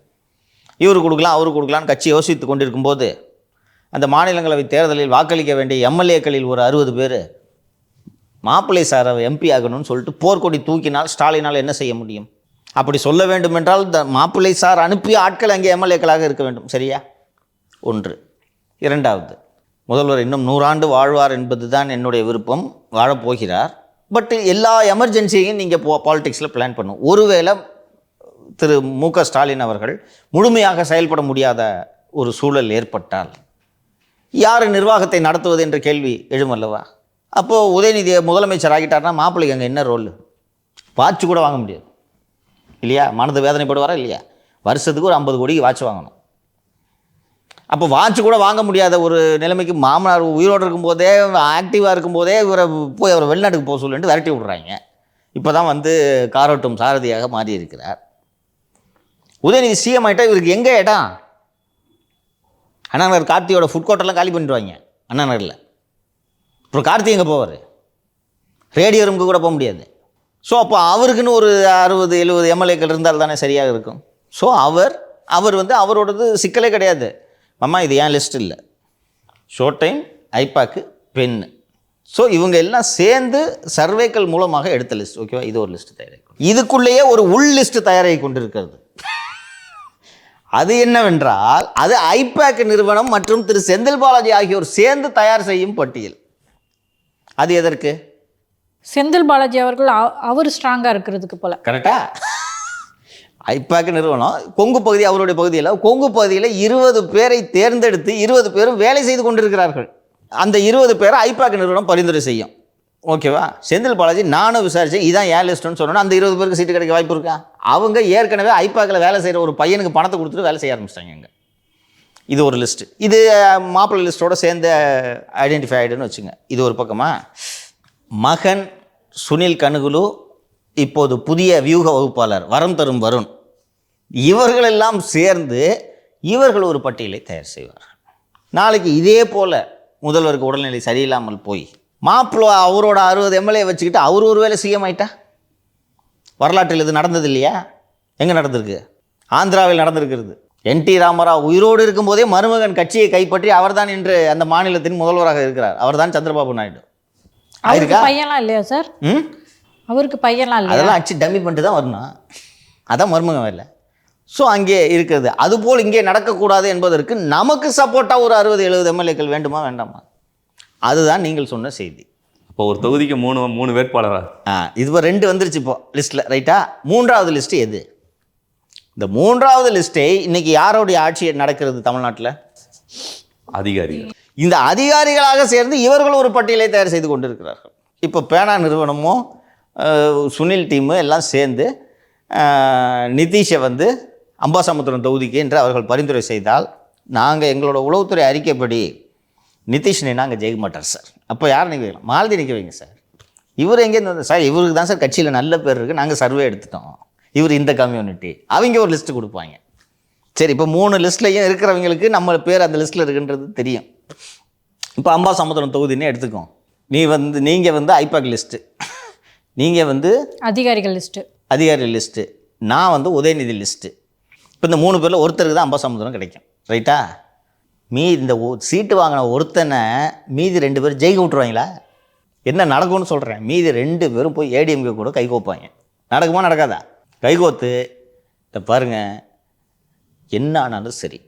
இவர் கொடுக்கலாம் அவர் கொடுக்கலான்னு கட்சி யோசித்து கொண்டிருக்கும்போது அந்த மாநிலங்களவை தேர்தலில் வாக்களிக்க வேண்டிய எம்எல்ஏக்களில் ஒரு 60 பேர் மாப்பிள்ளை சாரை எம்பி ஆகணும்னு சொல்லிட்டு போர்க்கொடி தூக்கினால் ஸ்டாலினால் என்ன செய்ய முடியும்? அப்படி சொல்ல வேண்டும் என்றால் இந்த மாப்பிள்ளை சார் அனுப்பிய ஆட்கள் அங்கே எம்எல்ஏக்களாக இருக்க வேண்டும். சரியா? ஒன்று. இரண்டாவது, முதல்வர் இன்னும் 100 ஆண்டு வாழ்வார் என்பது தான் என்னுடைய விருப்பம். வாழப்போகிறார். பட் எல்லா எமர்ஜென்சியையும் நீங்கள் பாலிடிக்ஸில் பிளான் பண்ணும். ஒருவேளை திரு மு.க. ஸ்டாலின் அவர்கள் முழுமையாக செயல்பட முடியாத ஒரு சூழல் ஏற்பட்டால் யார் நிர்வாகத்தை நடத்துவது என்ற கேள்வி எழுமல்லவா? அப்போது உதயநிதியை முதலமைச்சர் ஆகிட்டார்னா மாப்பிள்ளைக்கு அங்கே என்ன ரோல்? வாட்ச் கூட வாங்க முடியாது இல்லையா? மனது வேதனைப்படுவாரா இல்லையா? வருஷத்துக்கு ஒரு 50 கோடிக்கு வாட்ச் வாங்கணும். அப்போ வாட்ச் கூட வாங்க முடியாத ஒரு நிலைமைக்கு மாமனார் உயிரோடு இருக்கும்போதே ஆக்டிவாக இருக்கும்போதே இவரை போய் அவரை வெளிநாட்டுக்கு போக சொல்லிட்டு விரட்டி விட்றாங்க. இப்போ தான் வந்து காரோட்டும் சாரதியாக மாறி இருக்கிறார். உதயநிதி சிஎம் ஆகிட்டா இவருக்கு எங்கே இடம்? அண்ணா நகர் கார்த்தியோட ஃபுட் கோர்ட்டெல்லாம் காலி பண்ணிடுவாங்க அண்ணா நகரில். அப்புறம் கார்த்தி எங்கே போவார்? ரேடியோ ரூமுக்கு கூட போக முடியாது. ஸோ அப்போ அவருக்குன்னு ஒரு 60-70 எம்எல்ஏக்கள் இருந்தால் தானே சரியாக இருக்கும். ஸோ அவர் வந்து அவரோடது சிக்கலே கிடையாது. அம்மா இது ஏன் லிஸ்ட் இல்லை, ஷோ டைம், ஐபாக்கு, பென்னு. ஸோ இவங்க எல்லாம் சேர்ந்து சர்வேக்கள் மூலமாக எடுத்த லிஸ்ட். ஓகேவா? இது ஒரு லிஸ்ட் தயாராகி இதுக்குள்ளேயே ஒரு உள் லிஸ்ட் தயாராகி கொண்டிருக்கிறது. அது என்னவென்றால் அது ஐபாக் நிறுவனம் மற்றும் திரு செந்தில் பாலாஜி ஆகியோர் சேர்ந்து தயார் செய்யும் பட்டியல். அது எதற்கு? செந்தில் பாலாஜி அவர்கள் அவர் ஸ்ட்ராங்காக இருக்கிறதுக்கு போல. கரெக்டா? ஐபாக் நிறுவனம் கொங்கு பகுதி அவருடைய பகுதியில், கொங்கு பகுதியில் 20 பேரை தேர்ந்தெடுத்து 20 பேரும் வேலை செய்து கொண்டிருக்கிறார்கள். அந்த 20 பேரை ஐபாக் நிறுவனம் பரிந்துரை செய்யும். ஓகேவா? செந்தில் பாலாஜி நானும் விசாரிச்சு இதான் ஏன் லிஸ்ட்டுன்னு சொன்னோன்னா அந்த 20 பேருக்கு சீட்டு கிடைக்க வாய்ப்பு இருக்கா? அவங்க ஏற்கனவே ஐபாக்கில் வேலை செய்கிற ஒரு பையனுக்கு பணத்தை கொடுத்துட்டு வேலை செய்ய ஆரம்பிச்சிட்டாங்க. இங்கே இது ஒரு லிஸ்ட்டு. இது மாப்பிள்ளை லிஸ்ட்டோட சேர்ந்து ஐடென்டிஃபை ஆகிடுன்னு வச்சுங்க. இது ஒரு பக்கமாக மகன் சுனில் கனுகுலு, இப்போது புதிய வியூக வகுப்பாளர் வரம் தரும் வருண், இவர்களெல்லாம் சேர்ந்து இவர்கள் ஒரு பட்டியலை தயார் செய்வார். நாளைக்கு இதே போல் முதல்வருக்கு உடல்நிலை சரியில்லாமல் போய் மாப்பிள்ளை அவரோட 60 எம்எல்ஏ வச்சுக்கிட்டு அவர் ஒரு வேளை சிஎம் ஆயிட்டா? வரலாற்றில் இது நடந்தது இல்லையா? எங்கே நடந்திருக்கு? ஆந்திராவில் நடந்திருக்கிறது. என்.டி. ராமராவ் உயிரோடு இருக்கும்போதே மருமகன் கட்சியை கைப்பற்றி அவர்தான் இன்று அந்த மாநிலத்தின் முதல்வராக இருக்கிறார். அவர்தான் சந்திரபாபு நாயுடு. அவருக்கு பையன்லாம் இல்லையா சார்? அவருக்கு பையன்லாம் இல்லை. அதெல்லாம் அச்சு டம்மி பண்ணிட்டு தான் வரணும். அதான் மருமகன் வேலை. ஸோ அங்கே இருக்கிறது. அதுபோல் இங்கே நடக்கக்கூடாது என்பதற்கு நமக்கு சப்போர்ட்டாக ஒரு 60-70 எம்எல்ஏக்கள் வேண்டுமா வேண்டாமா? அதுதான் நீங்கள் சொன்ன செய்தி. இப்போ ஒரு தொகுதிக்கு 3 வேட்பாளரா? இது 2 வந்துருச்சு இப்போ லிஸ்ட்டில். ரைட்டா? 3வது லிஸ்ட்டு எது? இந்த 3வது லிஸ்ட்டை இன்னைக்கு யாரோடைய ஆட்சி நடக்கிறது தமிழ்நாட்டில்? அதிகாரிகள். இந்த அதிகாரிகளாக சேர்ந்து இவர்கள் ஒரு பட்டியலை தயார் செய்து கொண்டிருக்கிறார்கள். இப்போ பேனா நிறுவனமும் சுனில் டீமு எல்லாம் சேர்ந்து நிதிஷை வந்து அம்பாசமுத்திரம் தொகுதிக்கு என்று அவர்கள் பரிந்துரை செய்தால் நாங்கள் எங்களோட உளவுத்துறை அறிக்கைப்படி நிதிஷ் நாங்கள் ஜெயிக்க மாட்டார் சார். அப்போ யார் நிற்க வைக்கலாம்? மாலதி நிற்க வைங்க சார். இவர் எங்கேருந்து சார்? இவருக்கு தான் சார் கட்சியில் நல்ல பேர் இருக்குது, நாங்கள் சர்வே எடுத்துட்டோம், இவர் இந்த கம்யூனிட்டி. அவங்க ஒரு லிஸ்ட்டு கொடுப்பாங்க. சரி, இப்போ 3 லிஸ்ட்லையும் இருக்கிறவங்களுக்கு நம்ம பேர் அந்த லிஸ்ட்டில் இருக்குன்றது தெரியும். இப்போ அம்பாசமுத்திரம் தொகுதின்னு எடுத்துக்கோம். நீங்கள் வந்து ஐபாக் லிஸ்ட்டு, நீங்கள் வந்து அதிகாரிகள் லிஸ்ட்டு, நான் வந்து உதயநிதி லிஸ்ட்டு. இப்போ இந்த 3 பேரில் ஒருத்தருக்கு தான் அம்பாசமுத்திரம் கிடைக்கும். ரைட்டா? இந்த சீட்டு வாங்கின ஒருத்தனை மீதி 2 பேர் ஜெயிக்க விட்ருவாங்களா? என்ன நடக்கும்னு சொல்கிறேன். மீதி 2 பேரும் போய் ஏடிஎம்கே கூட கைகோப்பாங்க. நடக்குமா நடக்காதா? கைகோத்து இதை பாருங்கள், என்ன ஆனாலும் சரி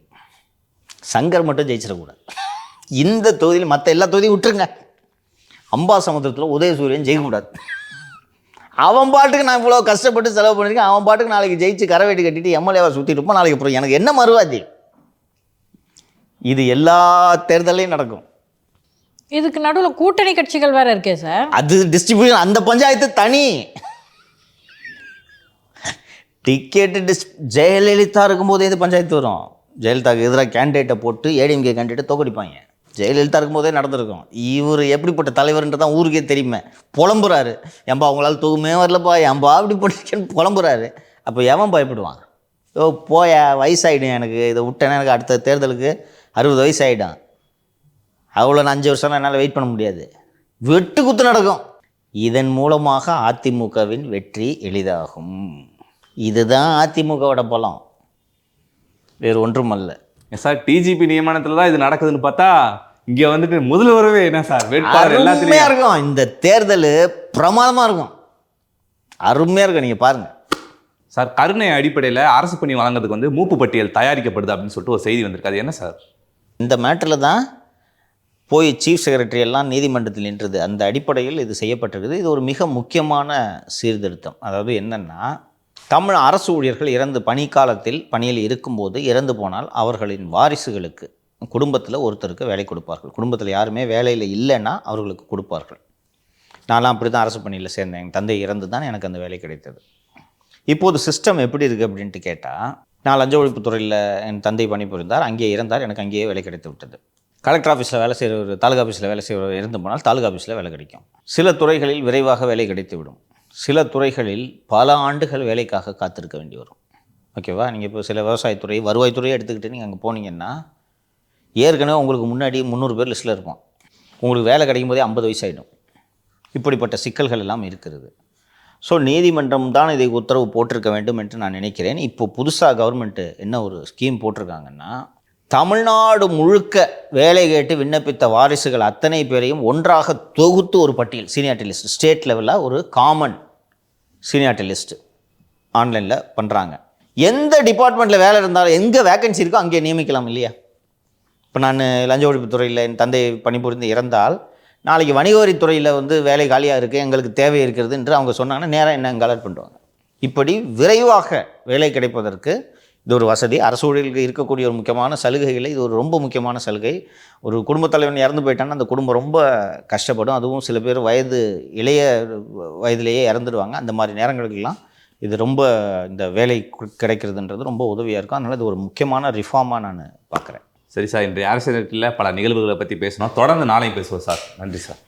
சங்கர் மட்டும் ஜெயிச்சிடக்கூடாது. இந்த தொகுதியில் மற்ற எல்லா தொகுதியும் விட்டுருங்க. அம்பாசமுத்திரத்தில் உதயசூரியன் ஜெயிக்கக்கூடாது. அவன் பாட்டுக்கு நான் இவ்வளோ கஷ்டப்பட்டு செலவு பண்ணியிருக்கேன், அவன் பாட்டுக்கு நாளைக்கு ஜெயிச்சு கரவேட்டி கட்டிட்டு எம்எல்ஏவை சுற்றிட்டு இருப்போம். நாளைக்கு அப்புறம் எனக்கு என்ன மறுவாதி? இது எல்லா தேர்தலையும் நடக்கும். இதுக்கு நடுவில் கூட்டணி கட்சிகள் வேற இருக்கே சார். அது டிஸ்ட்ரிபியூஷன், அந்த பஞ்சாயத்து தனி. டிக்கெட்டு ஜெயலலிதா இருக்கும்போதே இது பஞ்சாயத்து வரும். ஜெயலலிதாவுக்கு எதிராக கேண்டிடேட்டை போட்டு ஏடிஎம்கே கேண்டிடேட்டை தோக்கடிப்பாங்க. ஜெயலலிதா இருக்கும்போதே நடந்திருக்கும். இவர் எப்படிப்பட்ட தலைவர்ன்றதான் ஊருக்கே தெரியுமே. புலம்புறாரு, ஏன்பா அவங்களால தூக்கமே வரலப்பா, ஏன்பா அப்படி போட்டிருக்கேன்னு புலம்புறாரு. அப்போ எவன் பயப்படுவான்? போய வயசாகிடும், எனக்கு இதை விட்டேன்னா எனக்கு அடுத்த தேர்தலுக்கு 60 வயசு ஆகிடும், அவ்வளோ 5 வருஷம்லாம் என்னால் வெயிட் பண்ண முடியாது. வெட்டு குத்து நடக்கும். இதன் மூலமாக அதிமுகவின் வெற்றி எளிதாகும். இதுதான் அதிமுகவோட பலம். வேறு ஒன்றும் அல்ல. சார் டிஜிபி நியமனத்தில் தான் இது நடக்குதுன்னு பார்த்தா இங்கே வந்துட்டு முதல்வரவே என்ன சார் வேட்பாளர் அருமையாக எல்லாத்துலையும் இருக்கும். இந்த தேர்தல் பிரமாதமாக இருக்கும், அருமையாக இருக்கும். நீங்கள் பாருங்கள் சார். கருணை அடிப்படையில் அரசு பணி வழங்குறதுக்கு வந்து மூப்பு பட்டியல் தயாரிக்கப்படுது அப்படின்னு சொல்லிட்டு ஒரு செய்தி வந்திருக்கு. அது என்ன சார்? இந்த மேட்டரில் தான் போய் சீஃப் செக்ரட்டரி எல்லாம் நீதிமன்றத்தில் நின்றது. அந்த அடிப்படையில் இது செய்யப்பட்டிருக்குது. இது ஒரு மிக முக்கியமான சீர்திருத்தம். அதாவது என்னென்னா, தமிழ் அரசு ஊழியர்கள் இறந்து பணிக்காலத்தில் பணியில் இருக்கும்போது இறந்து போனால் அவர்களின் வாரிசுகளுக்கு குடும்பத்தில் ஒருத்தருக்கு வேலை கொடுப்பார்கள். குடும்பத்தில் யாருமே வேலையில் இல்லைன்னா அவர்களுக்கு கொடுப்பார்கள். நான்லாம் அப்படி தான் அரசு பணியில் சேர்ந்தேன். என் தந்தை இறந்து தான் எனக்கு அந்த வேலை கிடைத்தது. இப்போது சிஸ்டம் எப்படி இருக்குது அப்படின்ட்டு கேட்டால், நான் லஞ்ச ஒழிப்புத்துறையில் என் தந்தை பணிபுரிந்தார், அங்கேயே இறந்தார், எனக்கு அங்கேயே வேலை கிடைத்து விட்டது. கலெக்டர் ஆஃபீஸில் வேலை செய்கிறவர், தாலுகா ஆஃபீஸில் வேலை செய்கிறவர் இறந்து போனால் தாலுகா ஆஃபீஸில் வேலை கிடைக்கும். சில துறைகளில் விரைவாக வேலை கிடைத்துவிடும். சில துறைகளில் பல ஆண்டுகள் வேலைக்காக காத்திருக்க வேண்டி வரும். ஓகேவா? நீங்கள் இப்போ சில விவசாயத்துறை, வருவாய்த்துறையை எடுத்துக்கிட்டு நீங்கள் அங்கே போனீங்கன்னா, ஏற்கனவே உங்களுக்கு முன்னாடி 300 பேர் லிஸ்ட்டில் இருப்பான். உங்களுக்கு வேலை கிடைக்கும் போதே 50 வயசு ஆகிடும். இப்படிப்பட்ட சிக்கல்கள் எல்லாம் இருக்கிறது. ஸோ நீதிமன்றம் தான் இதை உத்தரவு போட்டிருக்க வேண்டும் என்று நான் நினைக்கிறேன். இப்போ புதுசாக கவர்மெண்ட்டு என்ன ஒரு ஸ்கீம் போட்டிருக்காங்கன்னா, தமிழ்நாடு முழுக்க வேலை கேட்டு விண்ணப்பித்த வாரிசுகள் அத்தனை பேரையும் ஒன்றாக தொகுத்து ஒரு பட்டியல், சீனியாரிட்டி லிஸ்ட், ஸ்டேட் லெவலில் ஒரு காமன் சீனியாரிட்டி லிஸ்ட்டு ஆன்லைனில் பண்ணுறாங்க. எந்த டிபார்ட்மெண்ட்டில் வேலை இருந்தாலும், எங்கே வேக்கன்சி இருக்கோ அங்கே நியமிக்கலாம் இல்லையா? இப்போ நான் லஞ்ச ஒழிப்புத்துறையில் என் தந்தை பணிபுரிந்து இறந்தால், நாளைக்கு வணிக வரித்துறையில் வந்து வேலை காலியாக இருக்குது, எங்களுக்கு தேவை இருக்கிறது என்று அவங்க சொன்னாங்கன்னா நேராக என்ன அலர்ட் பண்ணுவாங்க. இப்படி விரைவாக வேலை கிடைப்பதற்கு இது ஒரு வசதி. அரசு ஊழியர்களுக்கு இருக்கக்கூடிய ஒரு முக்கியமான சலுகைகளை இது ஒரு ரொம்ப முக்கியமான சலுகை. ஒரு குடும்பத் தலைவன் இறந்து போயிட்டான்னா அந்த குடும்பம் ரொம்ப கஷ்டப்படும். அதுவும் சில பேர் இளைய வயதிலேயே இறந்துடுவாங்க. அந்த மாதிரி நேரங்களுக்கெல்லாம் இது ரொம்ப, இந்த வேலை கிடைக்கிறதுன்றது ரொம்ப உதவியாக இருக்கும். அதனால் இது ஒரு முக்கியமான ரிஃபார்மாக நான் பார்க்குறேன். சரி சார், இன்றைய அரசியலில் பல நிகழ்வுகளை பற்றி பேசணும். தொடர்ந்து நாளையும் பேசுவோம் சார். நன்றி சார்.